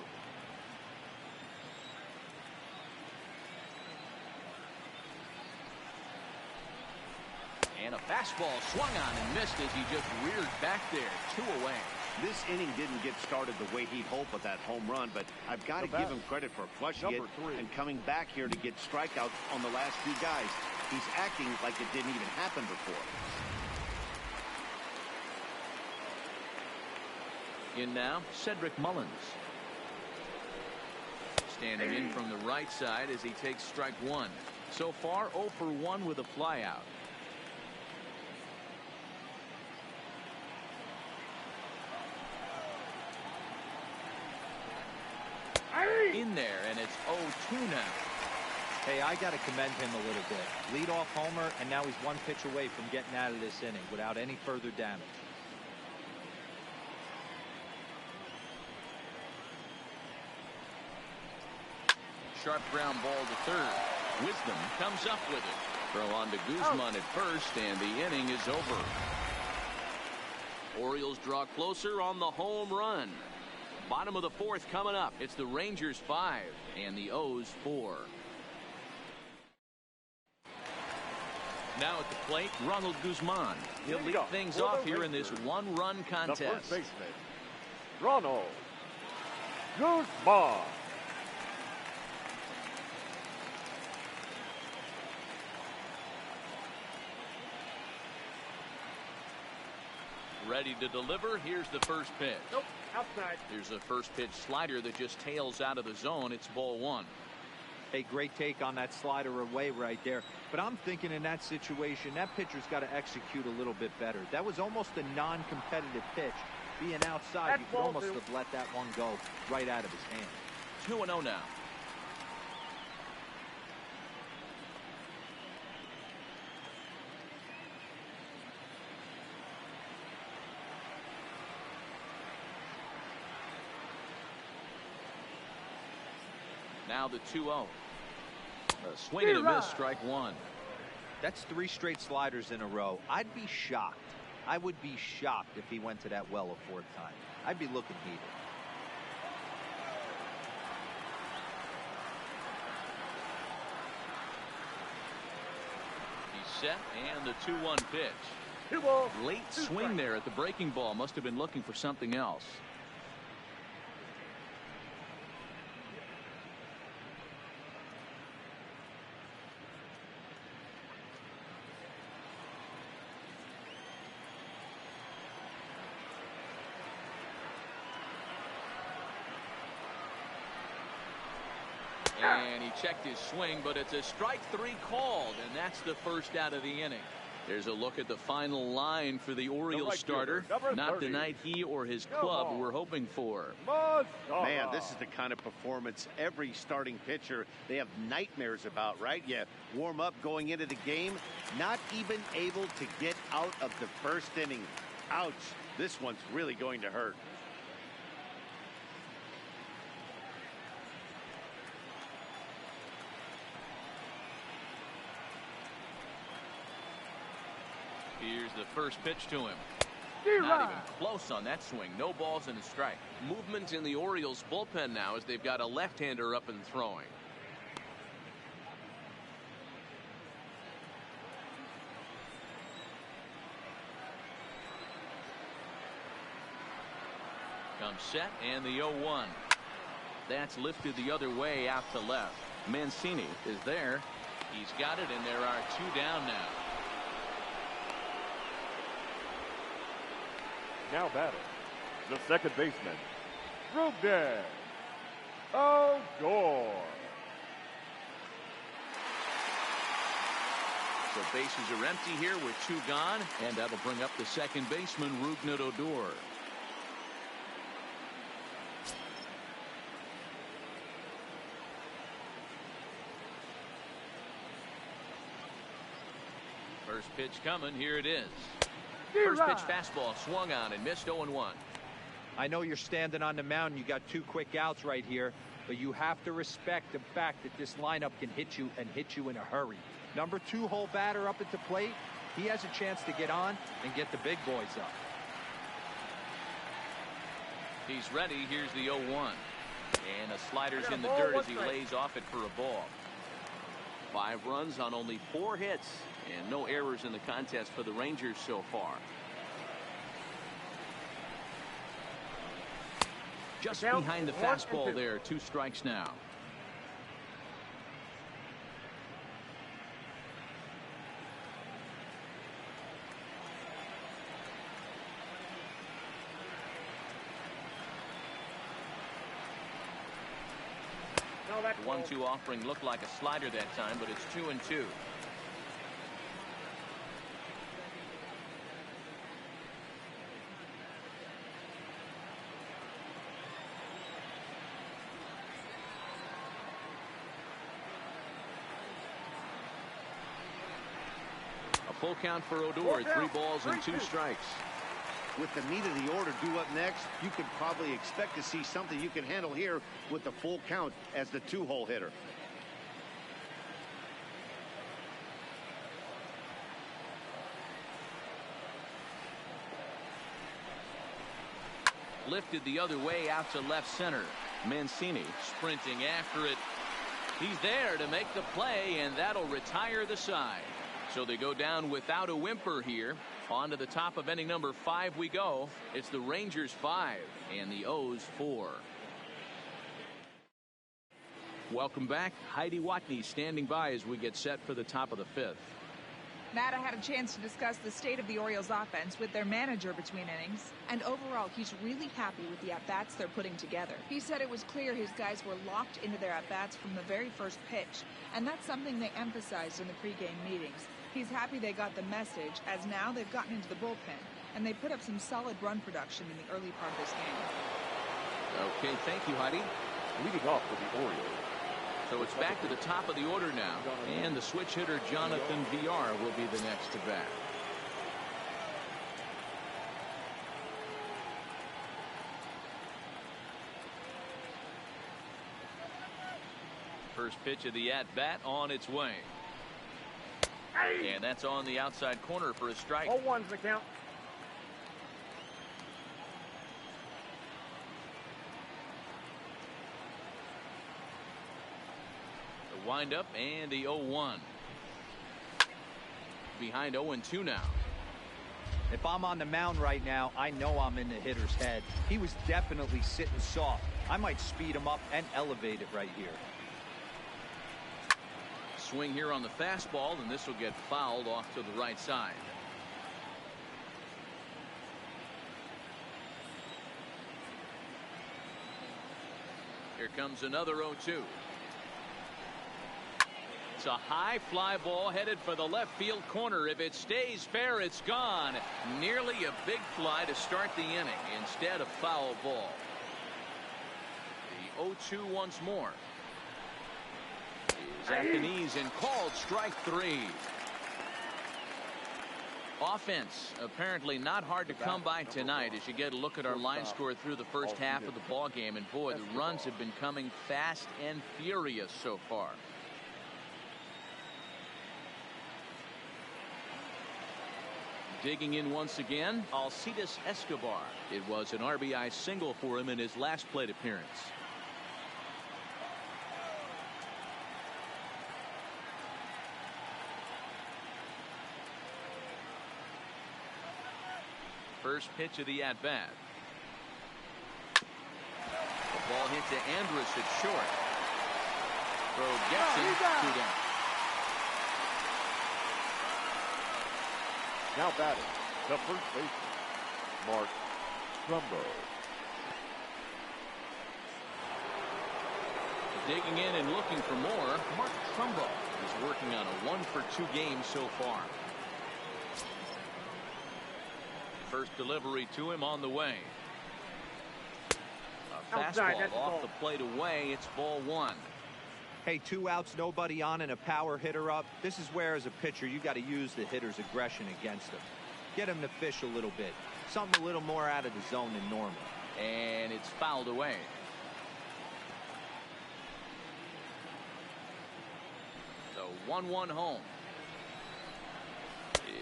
And a fastball swung on and missed as he just reared back there. 2 away. This inning didn't get started the way he hoped with that home run, but I've got to give him credit for flushing it and coming back here to get strikeouts on the last few guys. He's acting like it didn't even happen before. In now, Cedric Mullins. Standing in from the right side as he takes strike 1. So far, 0 for 1 with a flyout. In there, and it's 0-2 now. Hey, I got to commend him a little bit. Leadoff homer, and now he's 1 pitch away from getting out of this inning without any further damage. Sharp ground ball to third. Wisdom comes up with it. Throw on to Guzman at first, and the inning is over. Orioles draw closer on the home run. Bottom of the 4th coming up. It's the Rangers 5 and the O's 4. Now at the plate, Ronald Guzman. He'll lead things off here in this 1-run contest. The first baseman, Ronald Guzman. Ready to deliver. Here's the first pitch. Nope, outside. Here's a first pitch slider that just tails out of the zone. It's ball 1. Hey, great take on that slider away right there. But I'm thinking in that situation, that pitcher's got to execute a little bit better. That was almost a non-competitive pitch. Being outside, you could almost have let that one go right out of his hand. 2-0 now. Now the 2-0. A swing and a miss, strike 1. That's 3 straight sliders in a row. I'd be shocked I would be shocked if he went to that well a fourth time. I'd be looking heated. He's set, and the 2-1 pitch. 2 balls. Late swing there at the breaking ball. Must have been looking for something else. And he checked his swing, but it's a strike 3 called, and that's the first out of the inning. There's a look at the final line for the Orioles starter. Not the night he or his club were hoping for. Man, this is the kind of performance every starting pitcher they have nightmares about, right? Yeah, warm up going into the game, not even able to get out of the first inning. Ouch, this one's really going to hurt. Here's the first pitch to him. Not even close on that swing. No balls and a strike. Movement in the Orioles bullpen now as they've got a left-hander up and throwing. Comes set, and the 0-1. That's lifted the other way out to left. Mancini is there. He's got it, and there are 2 down now. Now batting, the second baseman, Rugden Odor. So bases are empty here with 2 gone, and that'll bring up the second baseman, Rugden Odor. First pitch coming, here it is. First pitch fastball swung on and missed. 0-1. I know you're standing on the mound. You got 2 quick outs right here, but you have to respect the fact that this lineup can hit you and hit you in a hurry. Number 2 hole batter up at the plate. He has a chance to get on and get the big boys up. He's ready. Here's the 0-1. And the slider's in the dirt as he lays off it for a ball. 5 runs on only 4 hits. And no errors in the contest for the Rangers so far. Just behind the fastball there. 2 strikes now. The 1-2 offering looked like a slider that time, but it's 2-2. Full count for Odor. 3 balls and 2 strikes. With the meat of the order due up next, you could probably expect to see something you can handle here with the full count as the 2-hole hitter. Lifted the other way out to left center. Mancini sprinting after it. He's there to make the play, and that'll retire the side. So they go down without a whimper here. On to the top of inning number 5 we go. It's the Rangers 5 and the O's 4. Welcome back. Heidi Watney standing by as we get set for the top of the 5th. Matt, I had a chance to discuss the state of the Orioles offense with their manager between innings, and overall he's really happy with the at-bats they're putting together. He said it was clear his guys were locked into their at-bats from the very first pitch, and that's something they emphasized in the pregame meetings. He's happy they got the message, as now they've gotten into the bullpen, and they put up some solid run production in the early part of this game. Okay, thank you, Heidi. Leading off for the Orioles. So it's back to the top of the order now, and the switch hitter Jonathan VR will be the next to bat. First pitch of the at-bat on its way. And that's on the outside corner for a strike. 0-1's the count. Wind up and the 0-1. Behind 0-2 now. If I'm on the mound right now, I know I'm in the hitter's head. He was definitely sitting soft. I might speed him up and elevate it right here. Swing here on the fastball, and this will get fouled off to the right side. Here comes another 0-2. It's a high fly ball headed for the left field corner. If it stays fair, it's gone. Nearly a big fly to start the inning. Instead, a foul ball. The 0-2 once more. Is at the knees and called strike 3. Offense apparently not hard to come by tonight as you get a look at our line score through the first half of the ball game, and boy, the runs have been coming fast and furious so far. Digging in once again, Alcides Escobar. It was an RBI single for him in his last plate appearance. First pitch of the at-bat. The ball hit to Andrus at short. Throw gets him 2 down. Now batting, the first baseman, Mark Trumbo. Digging in and looking for more, Mark Trumbo is working on a 1-for-2 game so far. First delivery to him on the way. A fastball off the plate away. It's ball 1. Hey, 2 outs, nobody on, and a power hitter up. This is where, as a pitcher, you got to use the hitter's aggression against him. Get him to fish a little bit. Something a little more out of the zone than normal. And it's fouled away. The 1-1 home.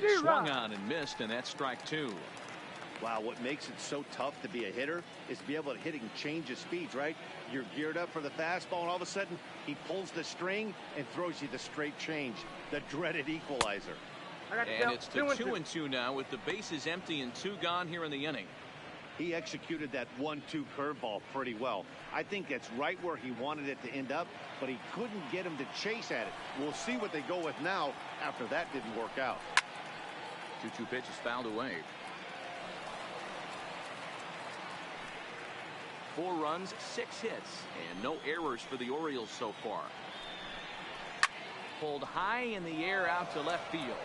Is swung on and missed, and that's strike 2. Wow, what makes it so tough to be a hitter is to be able to hit and change his speeds, right? You're geared up for the fastball, and all of a sudden, he pulls the string and throws you the straight change, the dreaded equalizer. And it's to 2-2 now with the bases empty and 2 gone here in the inning. He executed that 1-2 curveball pretty well. I think that's right where he wanted it to end up, but he couldn't get him to chase at it. We'll see what they go with now after that didn't work out. 2-2 pitch is fouled away. 4 runs, 6 hits, and no errors for the Orioles so far. Pulled high in the air out to left field.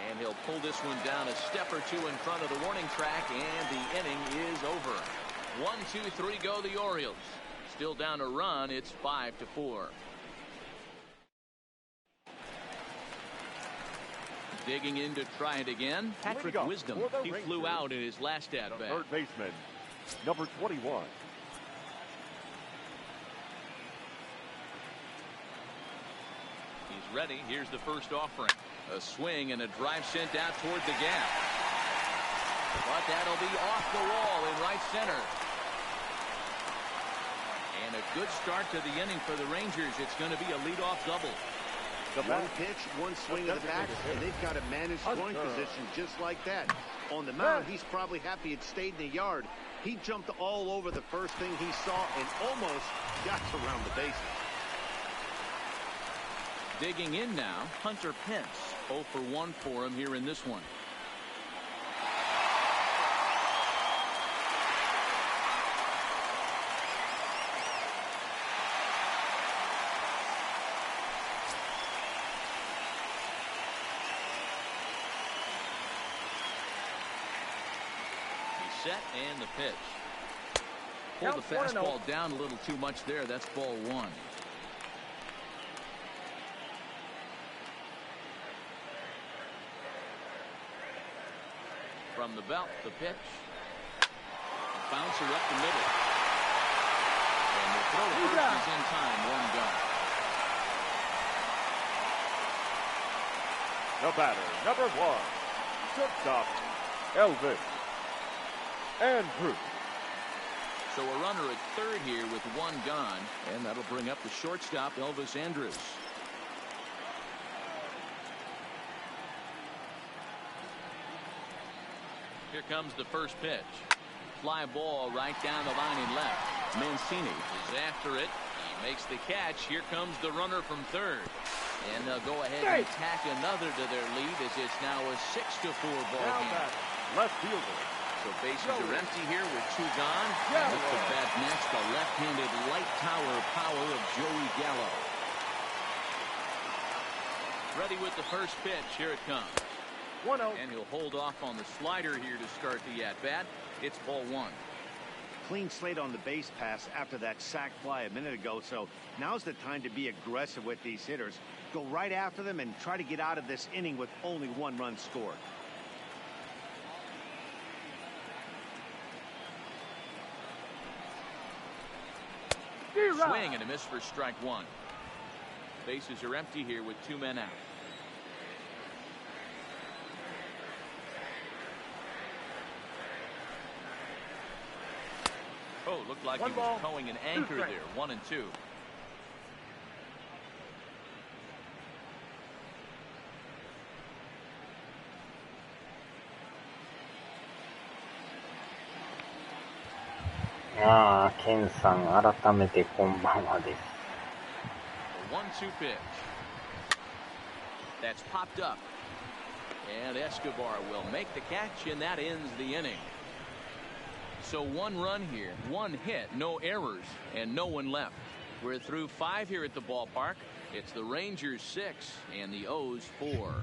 And he'll pull this one down a step or 2 in front of the warning track, and the inning is over. 1, 2, 3 go the Orioles. Still down a run. It's 5-4. Digging in to try it again, Patrick Wisdom. He flew out in his last at-bat. Third baseman, number 21. He's ready. Here's the first offering. A swing and a drive sent out toward the gap. But that'll be off the wall in right center. And a good start to the inning for the Rangers. It's going to be a leadoff double. One pitch, one swing of the bat, and they've got a man in scoring position just like that. On the mound, he's probably happy it stayed in the yard. He jumped all over the first thing he saw and almost got around the bases. Digging in now, Hunter Pence. 0 for 1 for him here in this one. Set and the pitch. Pulled the fastball down a little too much there. That's ball 1. From the belt, the pitch. Bouncer up the middle. And the throw to first is in time. 1 gone. The batter, number 1, shortstop, Elvis Andrews. So a runner at third here with one gone, and that'll bring up the shortstop, Elvis Andrus. Here comes the first pitch. Fly ball right down the line in left. Mancini is after it. He makes the catch. Here comes the runner from third. And they'll go ahead and tack another to their lead as it's now a 6-4 ball game. Left fielder. So bases are empty here with two gone. And with the bat next, the left-handed light tower power of Joey Gallo. Ready with the first pitch. Here it comes. 1-0. And he'll hold off on the slider here to start the at-bat. It's ball one. Clean slate on the base pass after that sac fly a minute ago, so now's the time to be aggressive with these hitters. Go right after them and try to get out of this inning with only one run scored. Swing and a miss for strike one. Bases are empty here with two men out. Oh, looked like he was towing an anchor there. 1-2.ケンさん、改めてこんばんはです。1-2 pitch. That's popped up. And Escobar will make the catch, and that ends the inning. So one run here, one hit, no errors, and no one left. We're through 5 here at the ballpark. It's the Rangers 6 and the O's 4.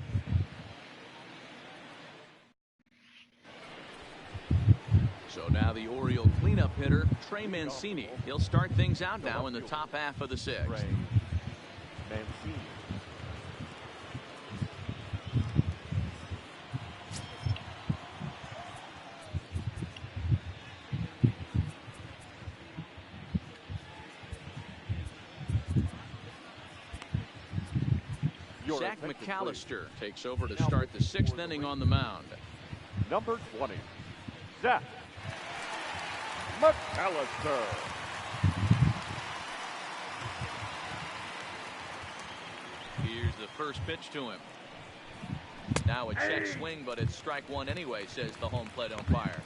So now the Oriole cleanup hitter, Trey Mancini. He'll start things out now in the top half of the 6th. Mancini. Zach McAllister takes over to start the 6th inning on the mound. Number 20, Zach McAllister. Here's the first pitch to him. Now a check swing, but it's strike one anyway, says the home plate umpire.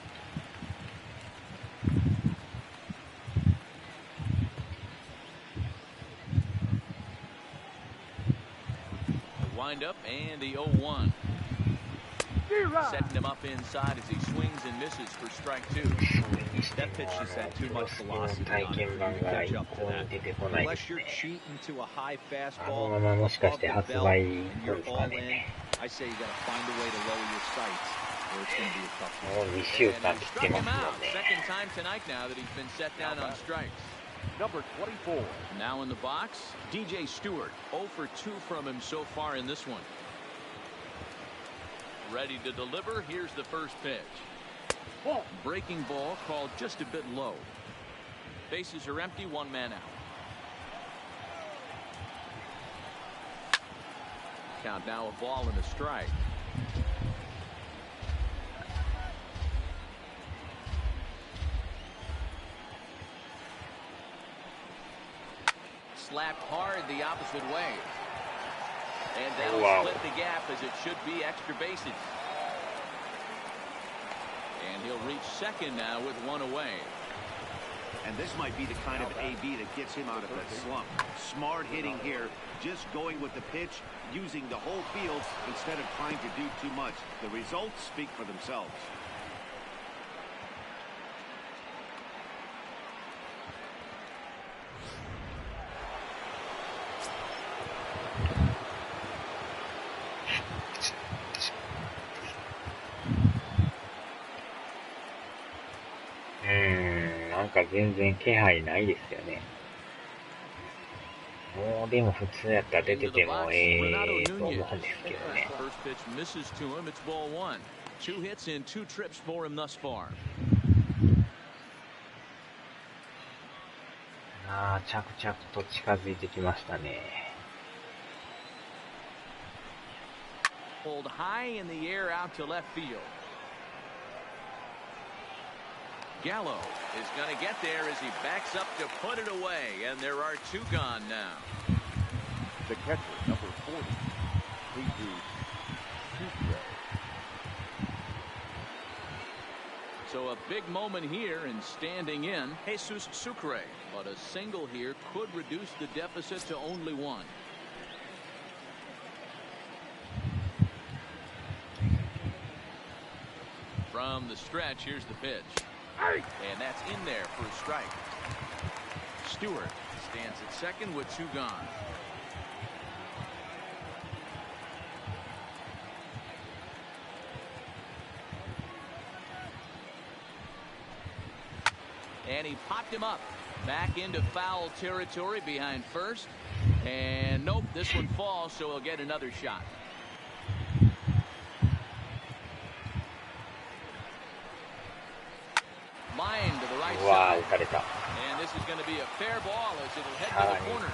Wind up and the 0-1. Setting him up inside as he swings and misses for strike two. That pitch just had too much velocity on it. You catch up to that. Unless you're cheating to a high fastball above the belt and you're all in, I say you got to find a way to lower your sights, or it's going to be a tough one. And he struck him out. Second time tonight now that he's been set down on strikes. Number 24. Now in the box, DJ Stewart. 0 for 2 from him so far in this one. Ready to deliver. Here's the first pitch. Breaking ball called just a bit low. Bases are empty, one man out. Count now a ball and a strike. Slapped hard the opposite way. And that'll split the gap as it should be extra bases. And he'll reach second now with one away. And this might be the kind of AB that gets him out of that slump. Smart hitting here, just going with the pitch, using the whole field instead of trying to do too much. The results speak for themselves.全然気配ないですよね。もうでも普通やったら出ててもと思うんですけどね。着々と近づいてきましたね。Pulled high in the air out to left field. Gallo is going to get there as he backs up to put it away, and there are two gone now. The catcher, number 40, Jesus Sucre. So a big moment here in standing in Jesus Sucre, but a single here could reduce the deficit to only one. From the stretch, here's the pitch. And that's in there for a strike. Stewart stands at second with two gone. And he popped him up back into foul territory behind first. And nope, this one falls, so he'll get another shot. Line to the right side. And this is going to be a fair ball as it'll head to the corner.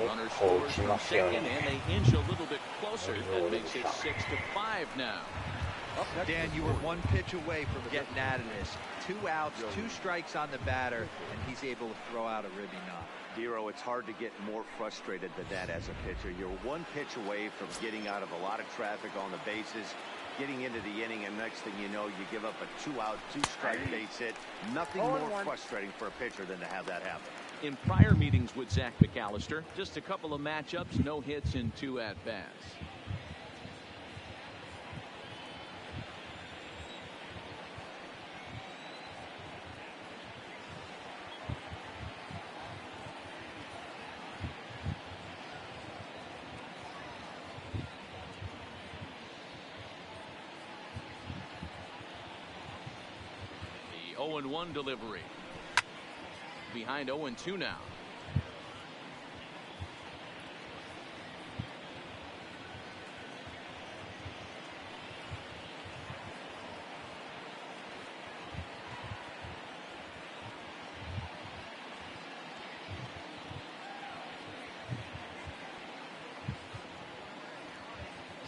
Runner scores from second, and they inch a little bit closer. That makes it 6-5 now. Dan, you were one pitch away from getting out of this. 2 outs, 2 strikes on the batter, and he's able to throw out a ribby knot. Dero, it's hard to get more frustrated than that as a pitcher. You're one pitch away from getting out of a lot of traffic on the bases, getting into the inning, and next thing you know, you give up a 2-out, 2-strike base hit. Nothing more frustrating for a pitcher than to have that happen. In prior meetings with Zach McAllister, just a couple of matchups, no hits in 2 at-bats. The 0-1 delivery. Behind 0-2 now.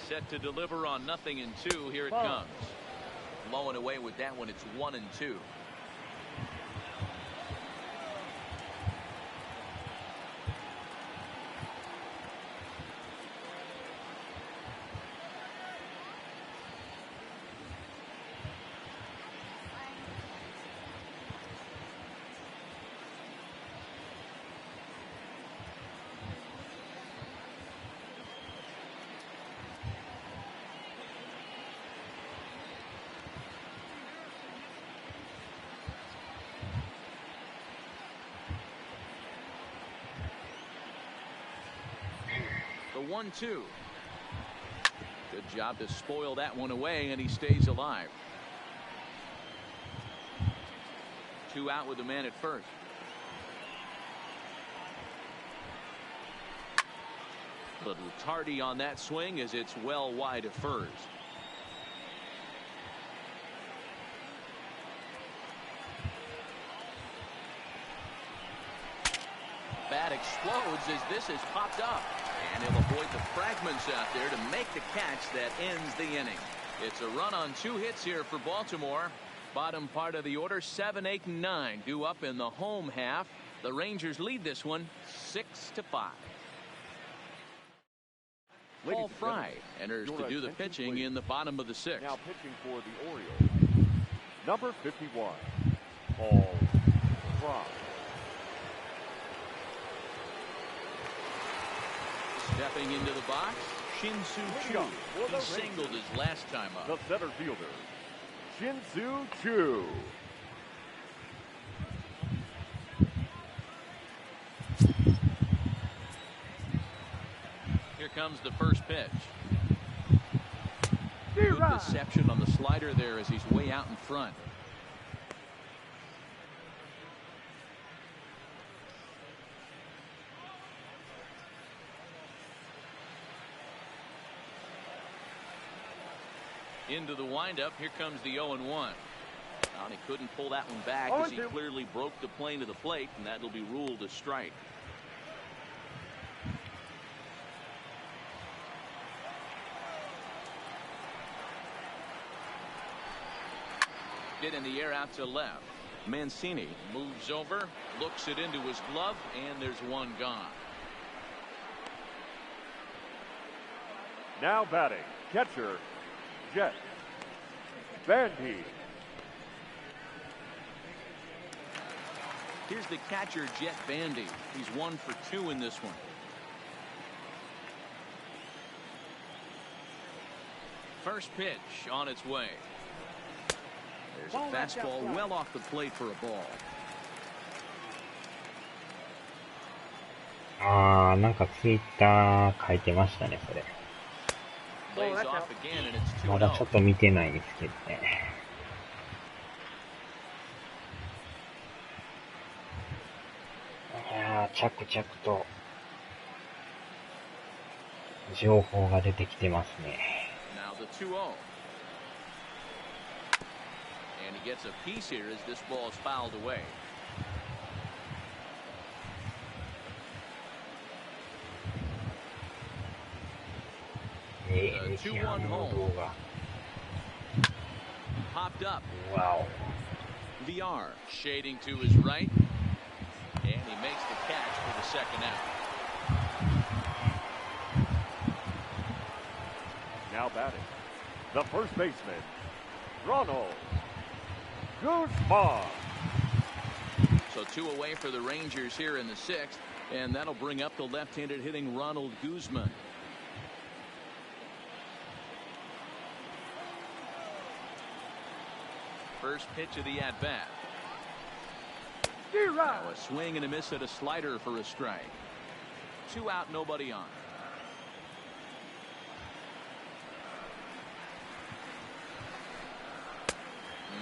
Set to deliver on 0-2. Here it comes. Blowing away with that one. It's 1-2. The 1-2. Good job to spoil that one away, and he stays alive. 2 out with the man at first. Little tardy on that swing as it's well wide of first. Bat explodes as this is popped up. And he'll avoid the fragments out there to make the catch that ends the inning. It's a run on 2 hits here for Baltimore. Bottom part of the order, 7, 8, and 9 due up in the home half. The Rangers lead this one 6-5. Paul Fry enters to do the pitching in the bottom of the 6th. Now pitching for the Orioles, number 51, Paul Fry. Stepping into the box, Shin-Soo Choo. He singled his last time up. The center fielder, Shin-Soo Choo. Here comes the first pitch. Good deception on the slider there as he's way out in front. Into the windup. Here comes the 0-1. Now he couldn't pull that one back as he clearly broke the plane of the plate, and that'll be ruled a strike. Knocked it in the air out to left. Mancini moves over, looks it into his glove, and there's one gone. Now batting, catcher, Jet Bandy. Here's the catcher, Jet Bandy. He's 1 for 2 in this one. First pitch on its way. There's a fastball well off the plate for a ball. なんかツイッター書いてましたね、それ。Lays off again, and it's まだちょっと見てないんですけどね。着々と情報が出てきてますね。Now the 2-0. And he gets a piece here as this ball is fouled away. The 2-1 home. Popped up. Wow. VR shading to his right. And he makes the catch for the second out. Now batting, the first baseman, Ronald Guzman. So 2 away for the Rangers here in the 6th, and that'll bring up the left-handed hitting Ronald Guzman. First pitch of the at-bat. Now a swing and a miss at a slider for a strike. 2 out, nobody on.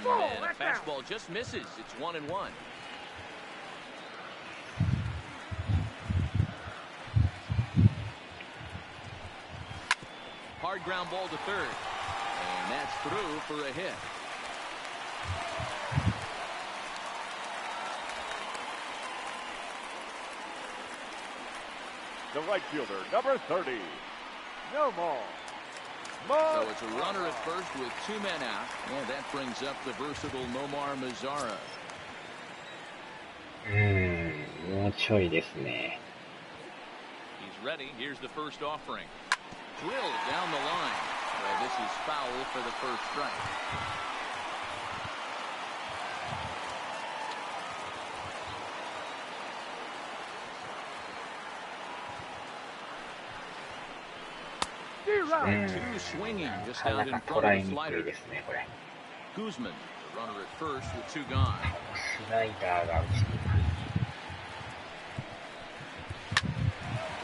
And a fastball just misses. It's 1-1. Hard ground ball to third. And that's through for a hit. The right fielder, number 30, no more. So it's a runner at first with 2 men out. Well, that brings up the versatile Nomar Mazara. もうちょいですね。 He's ready. Here's the first offering. Drilled down the line. Well, this is foul for the first strike. Two swinging just out in front of the slider. Guzman, the runner at first with 2 gone. スライダーが打ちにくい。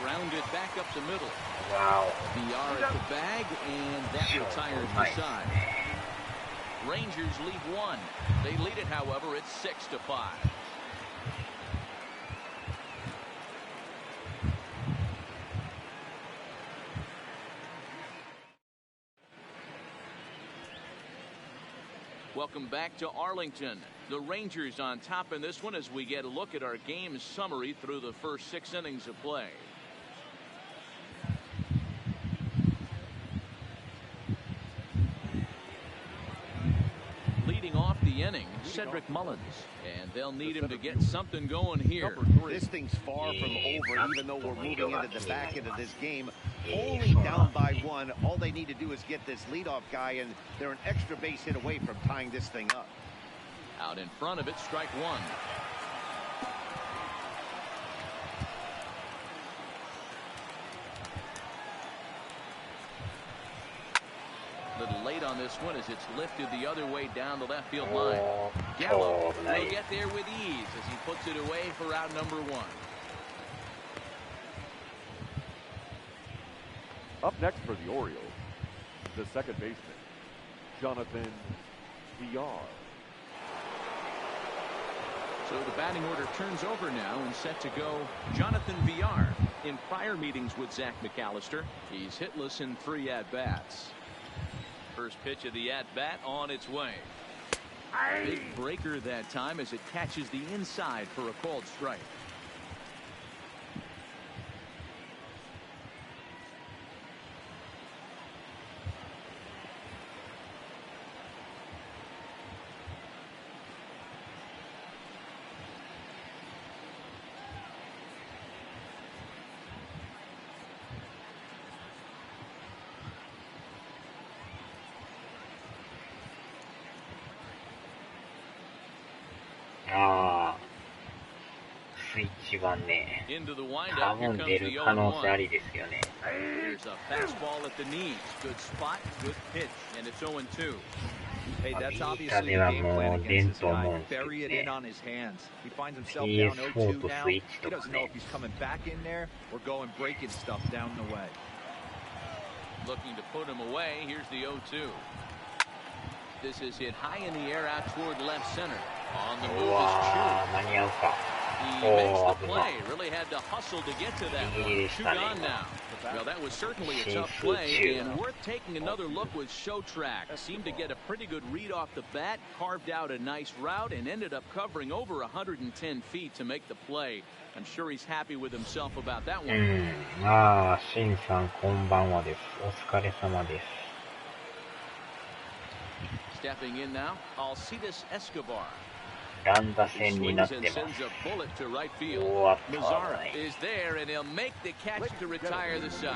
Grounded back up the middle. Wow. VR at the bag, and that retires the side. Rangers lead 1. They lead it, however, it's 6-5. Welcome back to Arlington. The Rangers on top in this one as we get a look at our game summary through the first 6 innings of play. Leading off the inning, Cedric Mullins, and they'll need him to get something going here. This thing's far from over, even though we're moving into the back end of this game. Only down by 1. All they need to do is get this leadoff guy, and they're an extra base hit away from tying this thing up. Out in front of it, strike 1. A little late on this one as it's lifted the other way down the left field line. Gallo will get there with ease as he puts it away for out number 1. Up next for the Orioles, the second baseman, Jonathan VR. So the batting order turns over now and set to go Jonathan VR. In prior meetings with Zach McAllister, he's hitless in 3 at-bats. First pitch of the at-bat on its way. Big breaker that time as it catches the inside for a called strike. 一番ね、 Into the 多 windup. Here 分 comes 出 the る可能性あ 0-1. りですよね。 Here's a fastball at the knees. Good spot, good pitch, and it's 0-2. Hey, that's ビータ obviously で the は game も plan う出 against ん this と思うん guy. ですけど Bury it in ね。 on his hands. He finds himself down PS4 0-2と now. スイッチ He とか doesn't know ね if。he's coming back in there or going breaking stuff down the way. Looking to put him away. Here's the 0-2. This is hit high in the air out toward left center. On the う move is わ Chu. ー、間に合うか。 He お makes ー、 the 危ない play. Really had to hustle to get to that ギリギリ one. で Chu したね。 gone now. Well, that was certainly a tough シーズ play, ン and worth taking another look with Shotrack. Seemed to get a pretty good read off the bat, carved out a nice route, and ended up covering over 110 feet to make the play. I'm sure he's happy with himself about that う one. ん。ああ、シンさんこんばんはです。お疲れ様です。 Stepping in now, Alcides Escobar. 乱打 He 戦になっ swings て and ます。 sends a bullet to right field. 終わった。 Mazzara is there, and he'll make the catch to retire the side.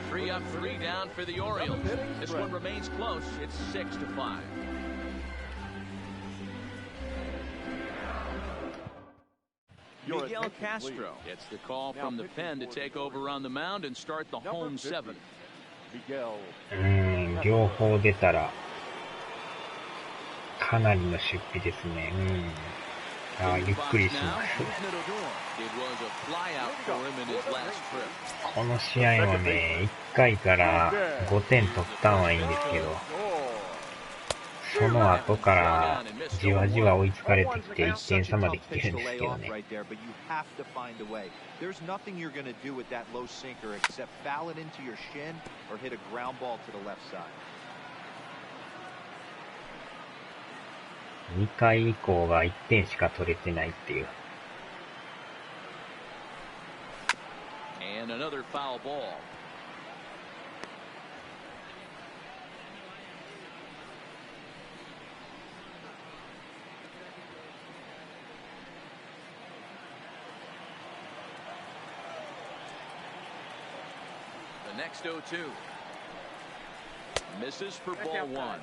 3 up, 3 down for the Orioles. This one remains close. It's 6-5. Miguel Castro gets the call from the pen to take over on the mound and start the home 7. Miguel. 両方出たら、かなりの出費ですね。ああ、ゆっくりします。 It was a flyout for him in his last trip. この試合はね、1回から5点取ったんはいいんですけど、その後からじわじわ追いつかれてきて1点差まで来てるんですけどね。 There's nothing you're going to do with that low sinker except foul it into your shin or hit a ground ball to the left side. 2回以降が1点しか取れてないっていう。 And another foul ball. The next 0-2. Misses for ball 1.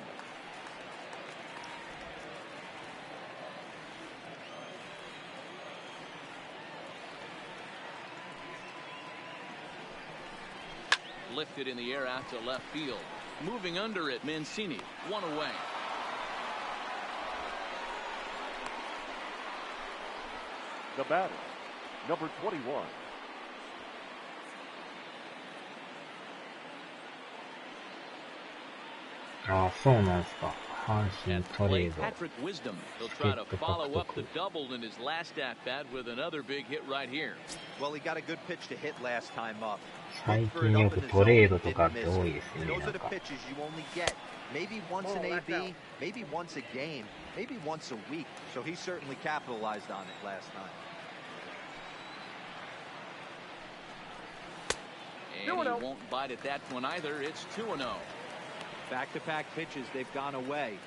Lifted in the air out to left field. Moving under it, Mancini. 1 away. The batter, number 21. ああ、そうなんですか。阪神 At the トレ plate, ード。 Patrick Wisdom. He'll try to follow up the double in his last at bat with another big hit right here. Well, he got a good pitch to hit last time up. 最近よくトレードとかって多いですよね。 Those な are ん the か pitches you only get. Maybe once an AB, maybe once a game, maybe once a week. So he certainly capitalized on it last time. And he won't bite at that one either. It's 2-0. Back-to-back pitches, they've gone away.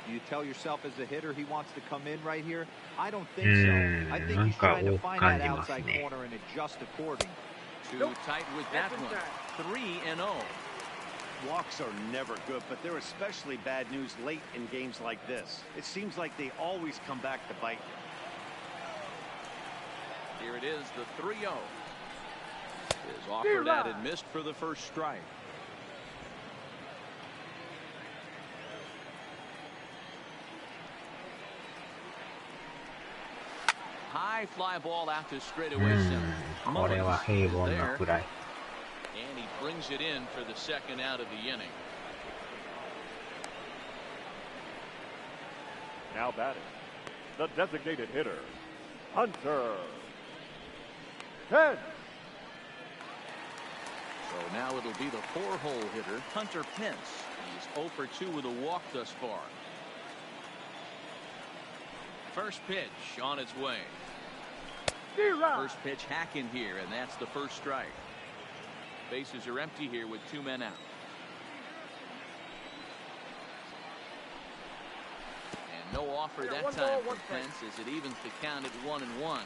Do you tell yourself as a hitter he wants to come in right here? I don't think so. I think he's trying to find that outside corner and adjust according. Too tight with that one. 3-0. Walks are never good, but they're especially bad news late in games like this. It seems like they always come back to bite you. Here it is, the 3-0. Is offered at and missed for the first strike. High fly ball out to straightaway center. これは平凡なフライ。 And he brings it in for the second out of the inning. Now batting, the designated hitter, Hunter Pence. So now it'll be the 4-hole hitter, Hunter Pence. He's 0 for 2 with a walk thus far. First pitch on its way. First pitch hacking here, and that's the first strike. Bases are empty here with 2 men out. And no offer that time for Pence as it evens the count at 1-1.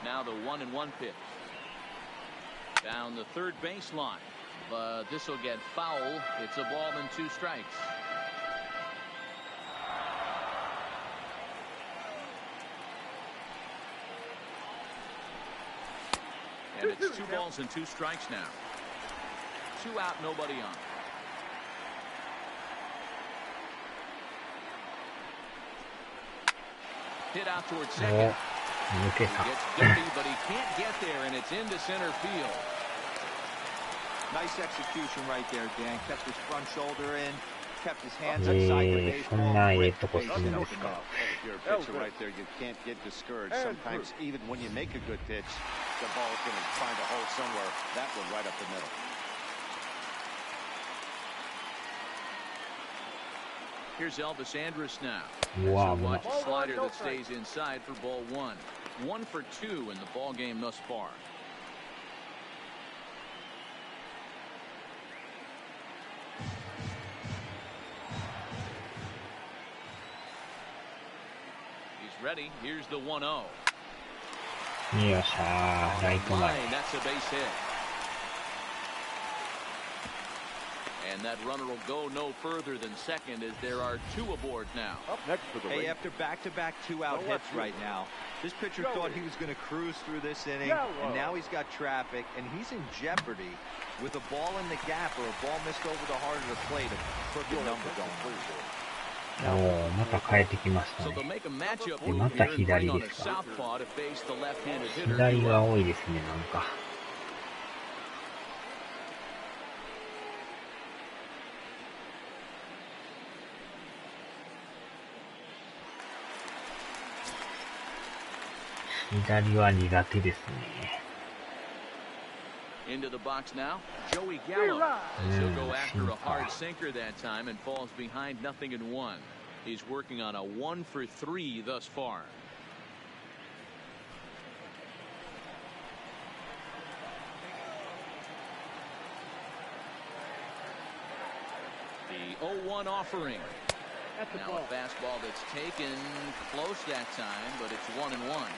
Now the 1-1 pitch. Down the third baseline. but this will get foul. It's a ball and 2 strikes. And it's 2 balls and 2 strikes now. 2 out, nobody on. Hit out towards second. He gets dirty, but he can't get there, and it's into center field. Nice execution right there, Dan. Kept his front shoulder in, kept his hands inside the baseball. Great base hit up the middle. If you're a pitcher right there, you can't get discouraged. Sometimes even when you make a good pitch, the ball's going to find a hole somewhere. That one right up the middle. Here's Elvis Andrus now. Wow. Watch a slider that stays inside for ball 1. 1 for 2 in the ball game thus far. He's ready. Here's the 1-0. よっしゃー、ライト前。 That's a base hit. And that runner will go no further than second as there are 2 aboard now. Up next for the Hey, after back-to-back 2-out hits right now, this pitcher thought he was going to cruise through this inning, and now he's got traffic, and he's in jeopardy with a ball in the gap or a ball missed over the heart of the plate. A crooked number going through. おー、また変えてきました So ね。 they'll make a matchup で、また move here and 左 bring で on a すか。 southpaw to face the left-handed hitter. 左が多いですね、なんか。左は苦手ですね。 Into the box now, Joey Gallo. As he'll go after a hard sinker that time and falls behind 0-1. He's working on a 1 for 3 thus far. The 0-1 offering. Now a fastball that's taken close that time, but it's 1-1.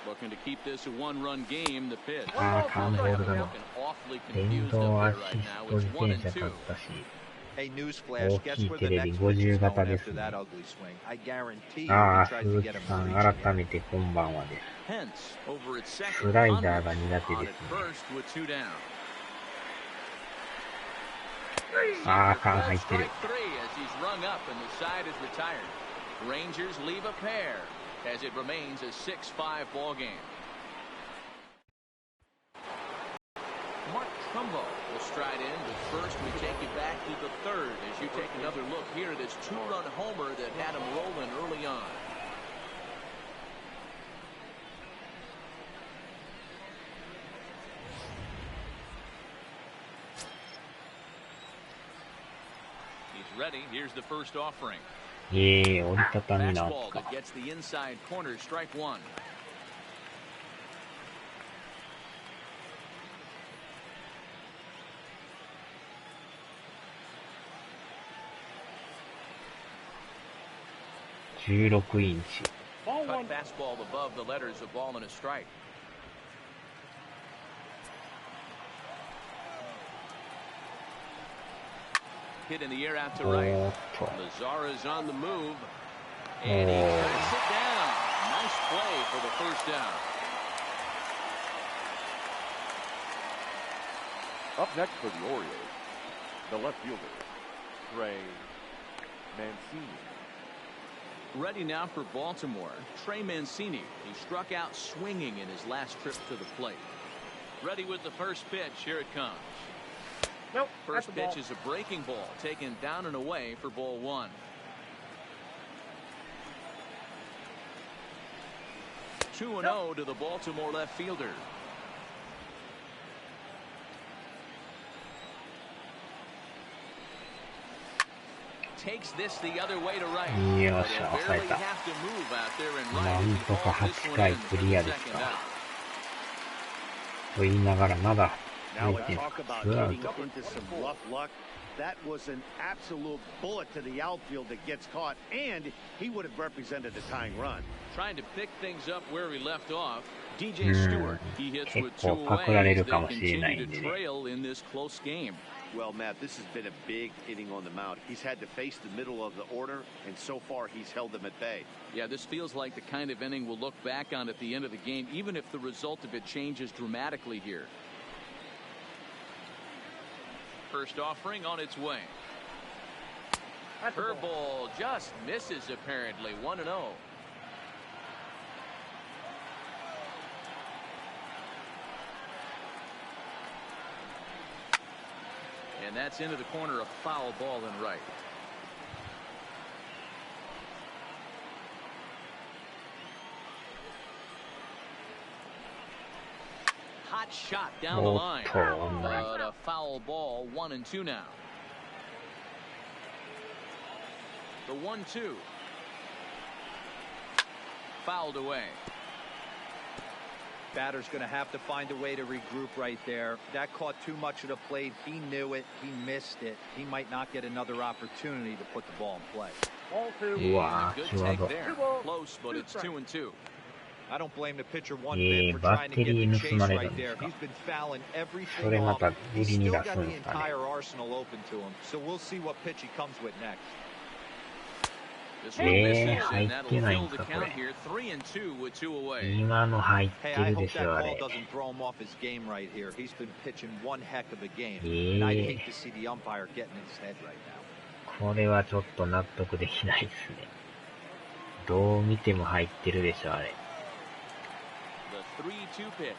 Looking to keep this a 1-run game. The pitch. あー、カンボールだな。 Awfully 電 confused 動 up ア there シ right ス now. ト It's 自 1 転 and 車買 2. ったし。Hey, newsflash, guess where the 大きいテレビ next 50 pitch is 型 going です after ね。 that ugly swing. I guarantee you ああ、 he tries 鈴 to 木 get him さん、 reaching. 改めてこんばんはです。 Hence over at ス second. ライダーが苦手 On で at すね。 first with 2 down. ああ、缶入ってる。 Strike 3 as he's rung up and the side is retired. Rangers leave a pair as it remains a 6-5 ball game. Mark Trumbo will stride in, but first we take you back to the 3rd as you take another look here at his 2-run homer that had him rolling early on. He's ready. Here's the first offering. 折りたたみなん Fastball か。 that gets the inside corner, strike 1. $16 インチ。 Cut fastball above the letters, a ball and a strike. Hit in the air out to right. Lazara's on the move. And he cuts it down. Nice play for the first down. Up next for the Orioles, the left fielder, Trey Mancini. Ready now for Baltimore, Trey Mancini. He struck out swinging in his last trip to the plate. Ready with the first pitch. Here it comes. Nope. First pitch is a breaking ball taken down and away for ball 1. 2-0 to the Baltimore left fielder. Takes this the other way to right. よっしゃ、抑えた。なんとか8回クリアですか。と言いながらまだ Now we talk about getting into some rough luck. That was an absolute bullet to the outfield that gets caught, and he would have represented a tying run. Trying to pick things up where he left off. DJ Stewart, he hits with 2 away. パクられるかも They しれない continue んで to ね。 trail in this close game. Well, Matt, this has been a big inning on the mound. He's had to face the middle of the order, and so far he's held them at bay. Yeah, this feels like the kind of inning we'll look back on at the end of the game, even if the result of it changes dramatically here. First offering on its way. Curveball just misses apparently. 1-0. And that's into the corner, a foul ball and right. Hot shot down the line. But a foul ball, 1-2 now. The 1-2. Fouled away. Batter's going to have to find a way to regroup right there. That caught too much of the plate. He knew it. He missed it. He might not get another opportunity to put the ball in play. Ball 2. Yeah, good take there. Close, but it's 2-2. I don't blame the pitcher one bit for trying to get the chase right there. He's been fouling everything off. He's still got the entire arsenal open to him. So we'll see what pitch he comes with next. This one misses, and that'll fill the count here. 3-2 with 2 away. 今の入ってるでしょ、あ Hey, I れ。 hope that call doesn't throw him off his game right here. He's been pitching one heck of a game. And I'd hate to see the umpire getting in his head right now. これはちょっと納得できないですね。どう見ても入ってるでしょ、あれ。The 3-2 pitch.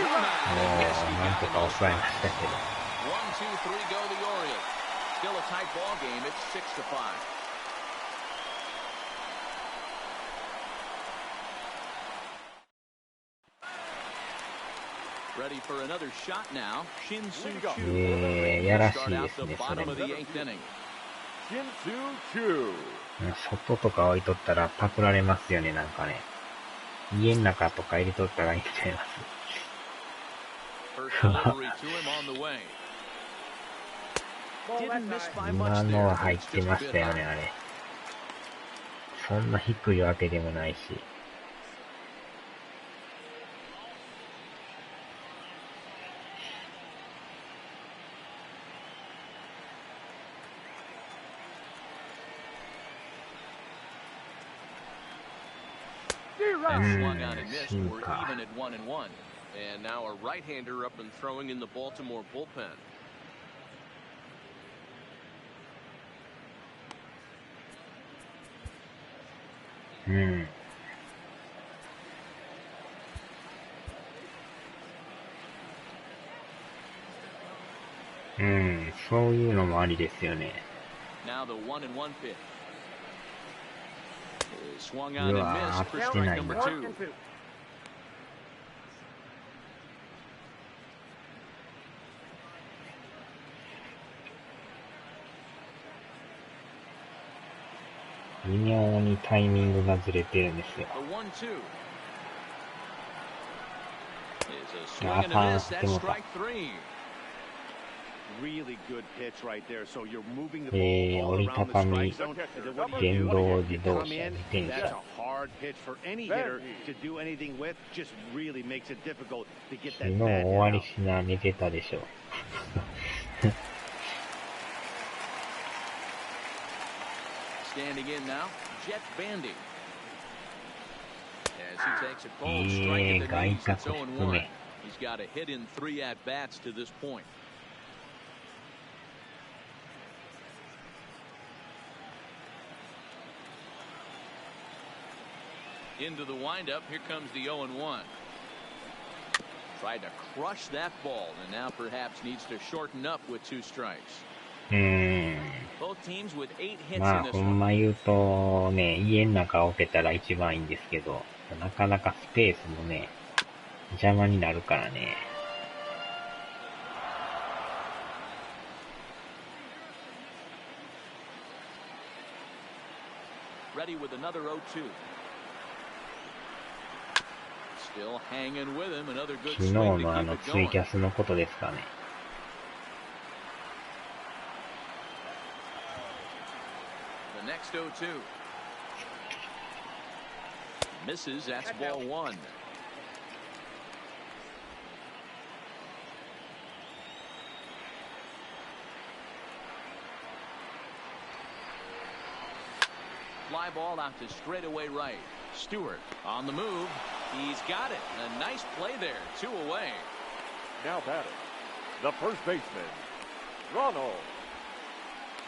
なんとか抑えましたけど。1, 2, 3 go the Orioles. Still a tight ball game. It's 6-5. Ready for another shot now. Shin-Soo Choo. やらしい Start で out す the ね、そ bottom れ of the 8th inning. Shin-Soo Choo. 外とか置いとったらパクられますよね、なんかね。家の中とか入れとったらいいんちゃいます。First delivery to him on the way. Didn't miss by 今 much のは there. 入っ It's て just ま a し bit たよね、 high. あれ。そんな低いわけでもないし。That swung on and missed. We're even at 1-1. And now a right-hander up and throwing in the Baltimore bullpen. Hmm. そういうのもありですよね。 Now the 1-1 pitch. Swung on and missed for して strike ない number な。 2. 微妙にタイミングがずれてるんですよ。 The 1-2. Is a swing and a miss. That's strike 3. Really good pitch right there. So you're moving the ball all 折り around た the たみ strike zone. And then what do you 電 do? 動 You 自動 come 車 in. 自転 That's 車 a hard pitch for any hitter to do anything with. Just really makes it difficult to get 昨 that 日 bad 終わ hit り out. しな寝てたでしょ。 Standing in now, Jet Bandy. As he takes a cold strike at the knees, it's 0-1. He's got a hit in 3 at-bats to this point. Into the windup, here comes the 0-1. Tried to crush that ball, and now perhaps needs to shorten up with 2 strikes. Both teams with 8 hits ま in あ this ほ one. んま言うとね、家の中置けたら一番いいんですけど、なかなかスペースもね、邪魔になるからね。Ready with another 0-2. Still hanging with him. Another good 昨日 swing to の keep ツ it イキ going. ャスのことですかね。next 0-2. Misses. That's ball one. Fly ball out to straightaway right. Stewart on the move. He's got it. A nice play there. 2 away. Now batting, the first baseman, Ronald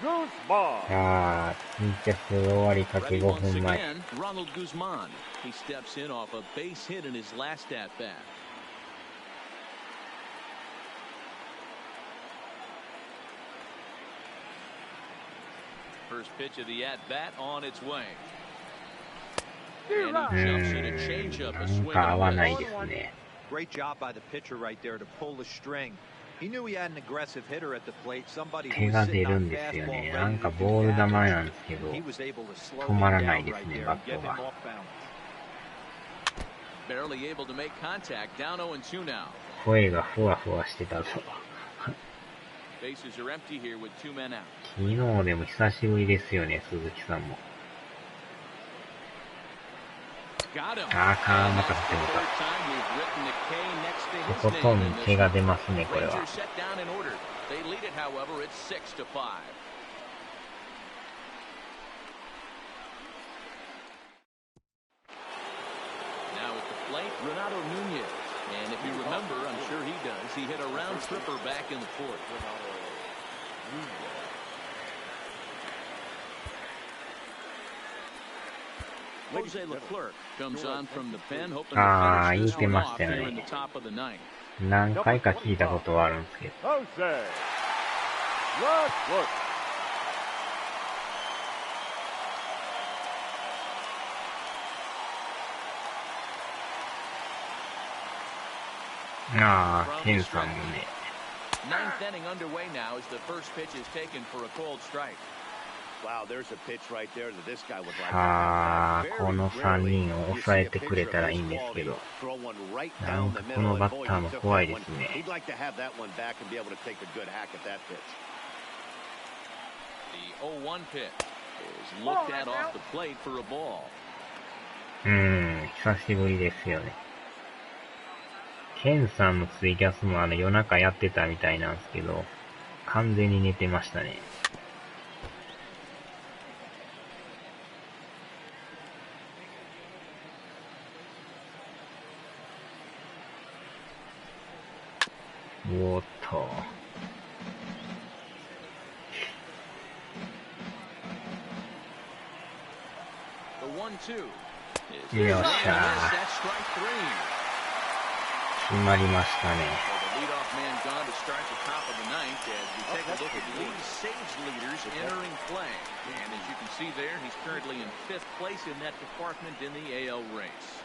Guzman. ツイキャス終わりかけ Ready 5 once 分前。 again, Ronald Guzman. He steps in off a base hit in his last at bat. First pitch of the at bat on its way. And he jumps in a changeup, a なん swing か合わ and な a い miss. ですね。 Great job by the pitcher right there to pull the string. He knew he had an aggressive hitter at the plate. Somebody who 手 was が出 sitting る on んですよ fastball ね。 ready なん to か do ボール damage. 球なんですけど、 He was able to slow 止まら him ない down です right ね、 there バ and ッ get ト him が。 off balance. Barely able to make contact. Down 0-2 now. 声がふわふわしてたぞ。 Bases are empty here with 2 men out. 昨日でも久しぶりですよね、鈴木さんも。 Got him. あかん、ま And た that's 振って the も third た。 time we've written the K next to と his こと name ん in this 手が one. 出ますね、これは。 Rangers set down in order. They lead it, however. It's 6-5. Now at the plate, Renato Nunez. And if you remember, I'm sure he does, he hit a round tripper back in the fourth. Jose Leclerc comes on from the pen, hoping to finish this one off here in the top of the ninth. 何回か聞いたことはあるんですけど。 Jose Leclerc. ああ、ケンさんもね。 Ninth inning underway now as the first pitch is taken for a cold strike. Wow, there's a pitch right there that this guy would like. ああ、この3人を抑えてくれたらいいんですけど。なんかこのバッターも怖いですね。 He'd like to have that one back and be able to take a good hack at that pitch. The 0-1 pitch is looked at off the plate for a ball. 久しぶりですよね。ケンさんのツイキャスも夜中やってたみたいなんですけど、完全に寝てましたね。おーっと。 The 1-2 is よっしゃー。 that's strike 3. 決まりましたね。 The leadoff man gone to start the top of the ninth as we take a look at league saves leaders entering play. And as you can see there, he's currently in 5th place in that department in the AL race.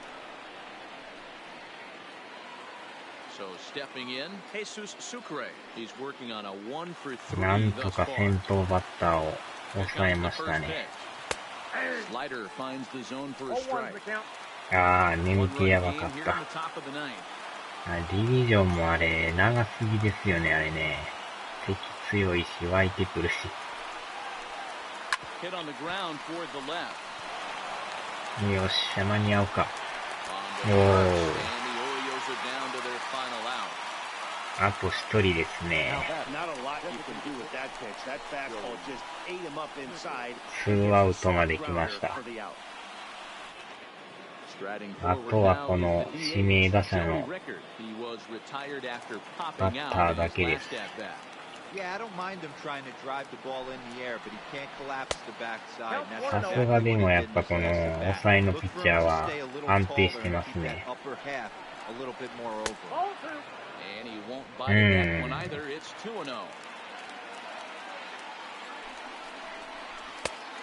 So stepping in, Jesus Sucre. He's working on a 1 for 3なん thus とか far. 先頭バッターを Here 抑え comes ま the した first ね。 pitch. Slider finds the zone for a 0-1's strike. the count. ああ、 One 眠 run 気やば game かっ here in た。 the top of the ninth. ディビジョンもあれ、長すぎですよね、あれね。敵強いし、湧いてくるし。 Hit on the ground toward the left. よっしゃ、間に合うか。 On the Oh. first, and the Orioles are down to their final out. あと一人ですね。 Not a lot you can do with that pitch. That fastball just ate him up inside. 2アウトまで来ました。 For the out. あとはこの指名打者のバッターだけです。 Yeah, I don't mind him trying to drive the ball in the air, but he can't collapse the backside. And that's さすがでもやっぱこの抑えのピッチャーは安定してますね。 upper half a little bit more over. Ball 2. And he won't bite that one either. It's 2-0.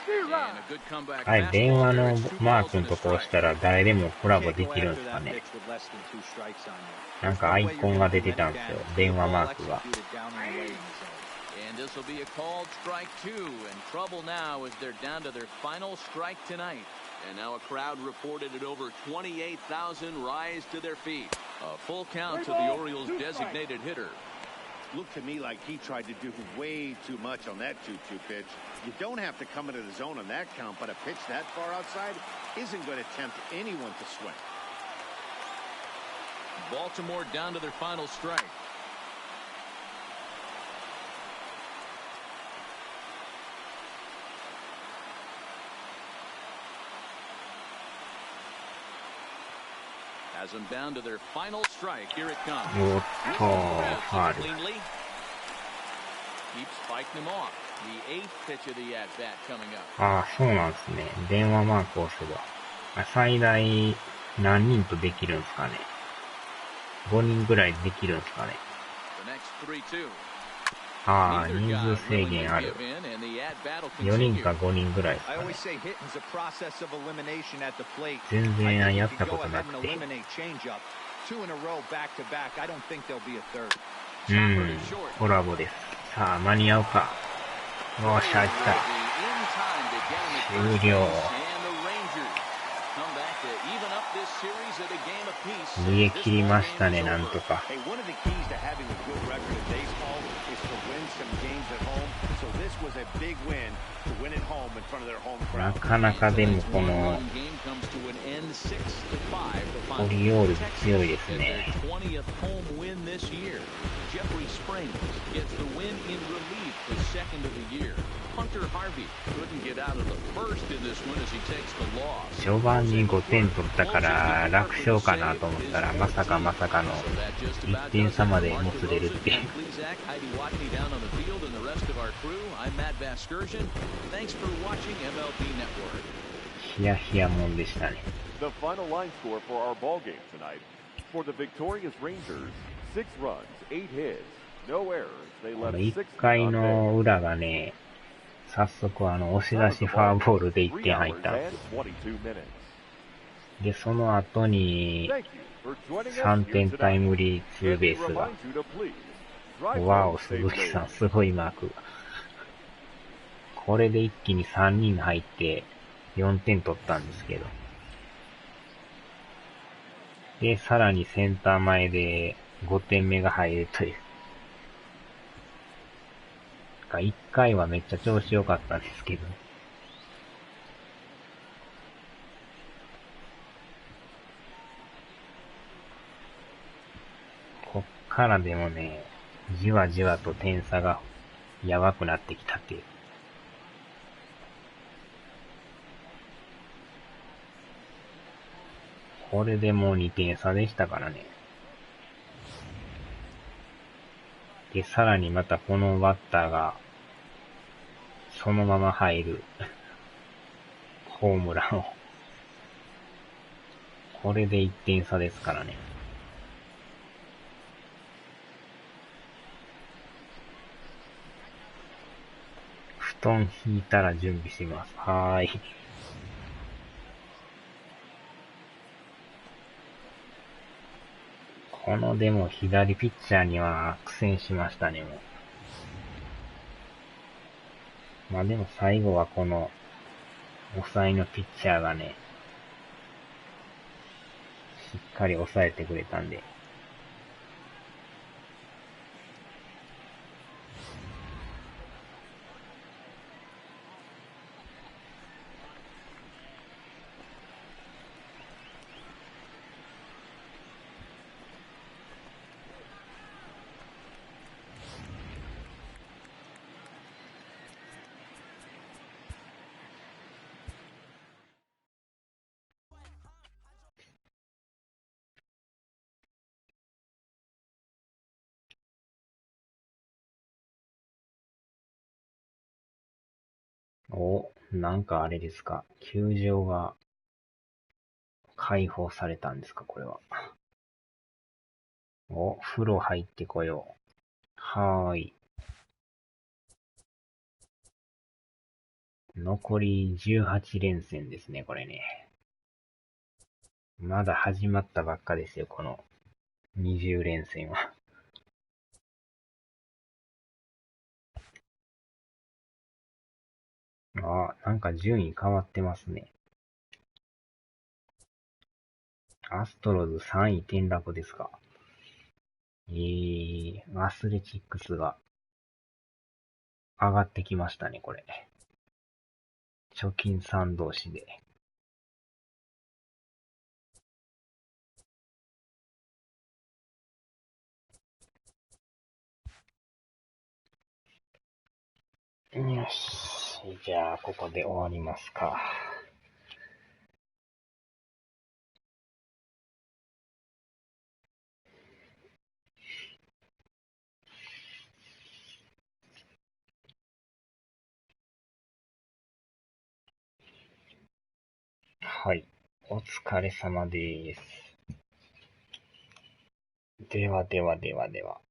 And a good comeback はい、電 fastball 話 there. の It's 2マー balls クの and a とこ押 strike. したら誰でもコラボ Can't で go きるん after ですか that ね。 pitch with less than 2 strikes on you. なんかアイコンが出てたんですよ。電話マークが。 And this will be a called strike 2, and trouble now as they're down to their final strike tonight. And now a crowd reported at over 28,000 rise to their feet. A full count to the Orioles' designated hitter. looked to me like he tried to do way too much on that 2-2 pitch. You don't have to come into the zone on that count, but a pitch that far outside isn't going to tempt anyone to swing. Baltimore down to their final strike. Has them down to their final strike. Here it comes. おっと、ファール。 Cleanly. Keeps fighting him off. The 8th pitch of the at-bat coming up. ああ、そうなんですね。電話マークを押せば。最大何人とできるんですかね。5人ぐらいできるんですかね。The next 3-2. ああ、人数制限ある。4人か5人ぐらいですかね。全然やったことなくて。コラボです。さあ、間に合うか。よっしゃ、来た。終了。逃げ切りましたね、なんとか。なかなかでもこのオリオールズ強いですね。序盤に5点取ったから楽勝かなと思ったらまさかの1点差までもつれるっていう。ヒヤヒヤもんでしたね。The final line score for our ball game tonight. For the victorious Rangers, 6 runs, 8 hits, no errors. They left 1回の裏がね、早速押し出しファーボールで1点入ったんです。で、その後に3点タイムリーツーベースが。わお、鈴木さん、すごいマーク。これで一気に3人入って4点取ったんですけど。で、さらにセンター前で5点目が入るという。1回はめっちゃ調子良かったんですけど。こっからでもね、じわじわと点差がやばくなってきたっていう。これでもう2点差でしたからね。で、さらにまたこのバッターが、そのまま入る、ホームランを。これで1点差ですからね。布団引いたら準備します。はーい。このでも左ピッチャーには苦戦しましたね、もう。まあでも最後はこの抑えのピッチャーがね、しっかり抑えてくれたんで。お、なんかあれですか。球場が開放されたんですか、これは。お、風呂入ってこよう。はーい。残り18連戦ですね、これね。まだ始まったばっかですよ、この20連戦は。あ、なんか順位変わってますね。アストロズ3位転落ですか。アスレチックスが上がってきましたね、これ。貯金3同士で。よし。じゃあ、ここで終わりますか。はい。お疲れ様です。ではではではでは。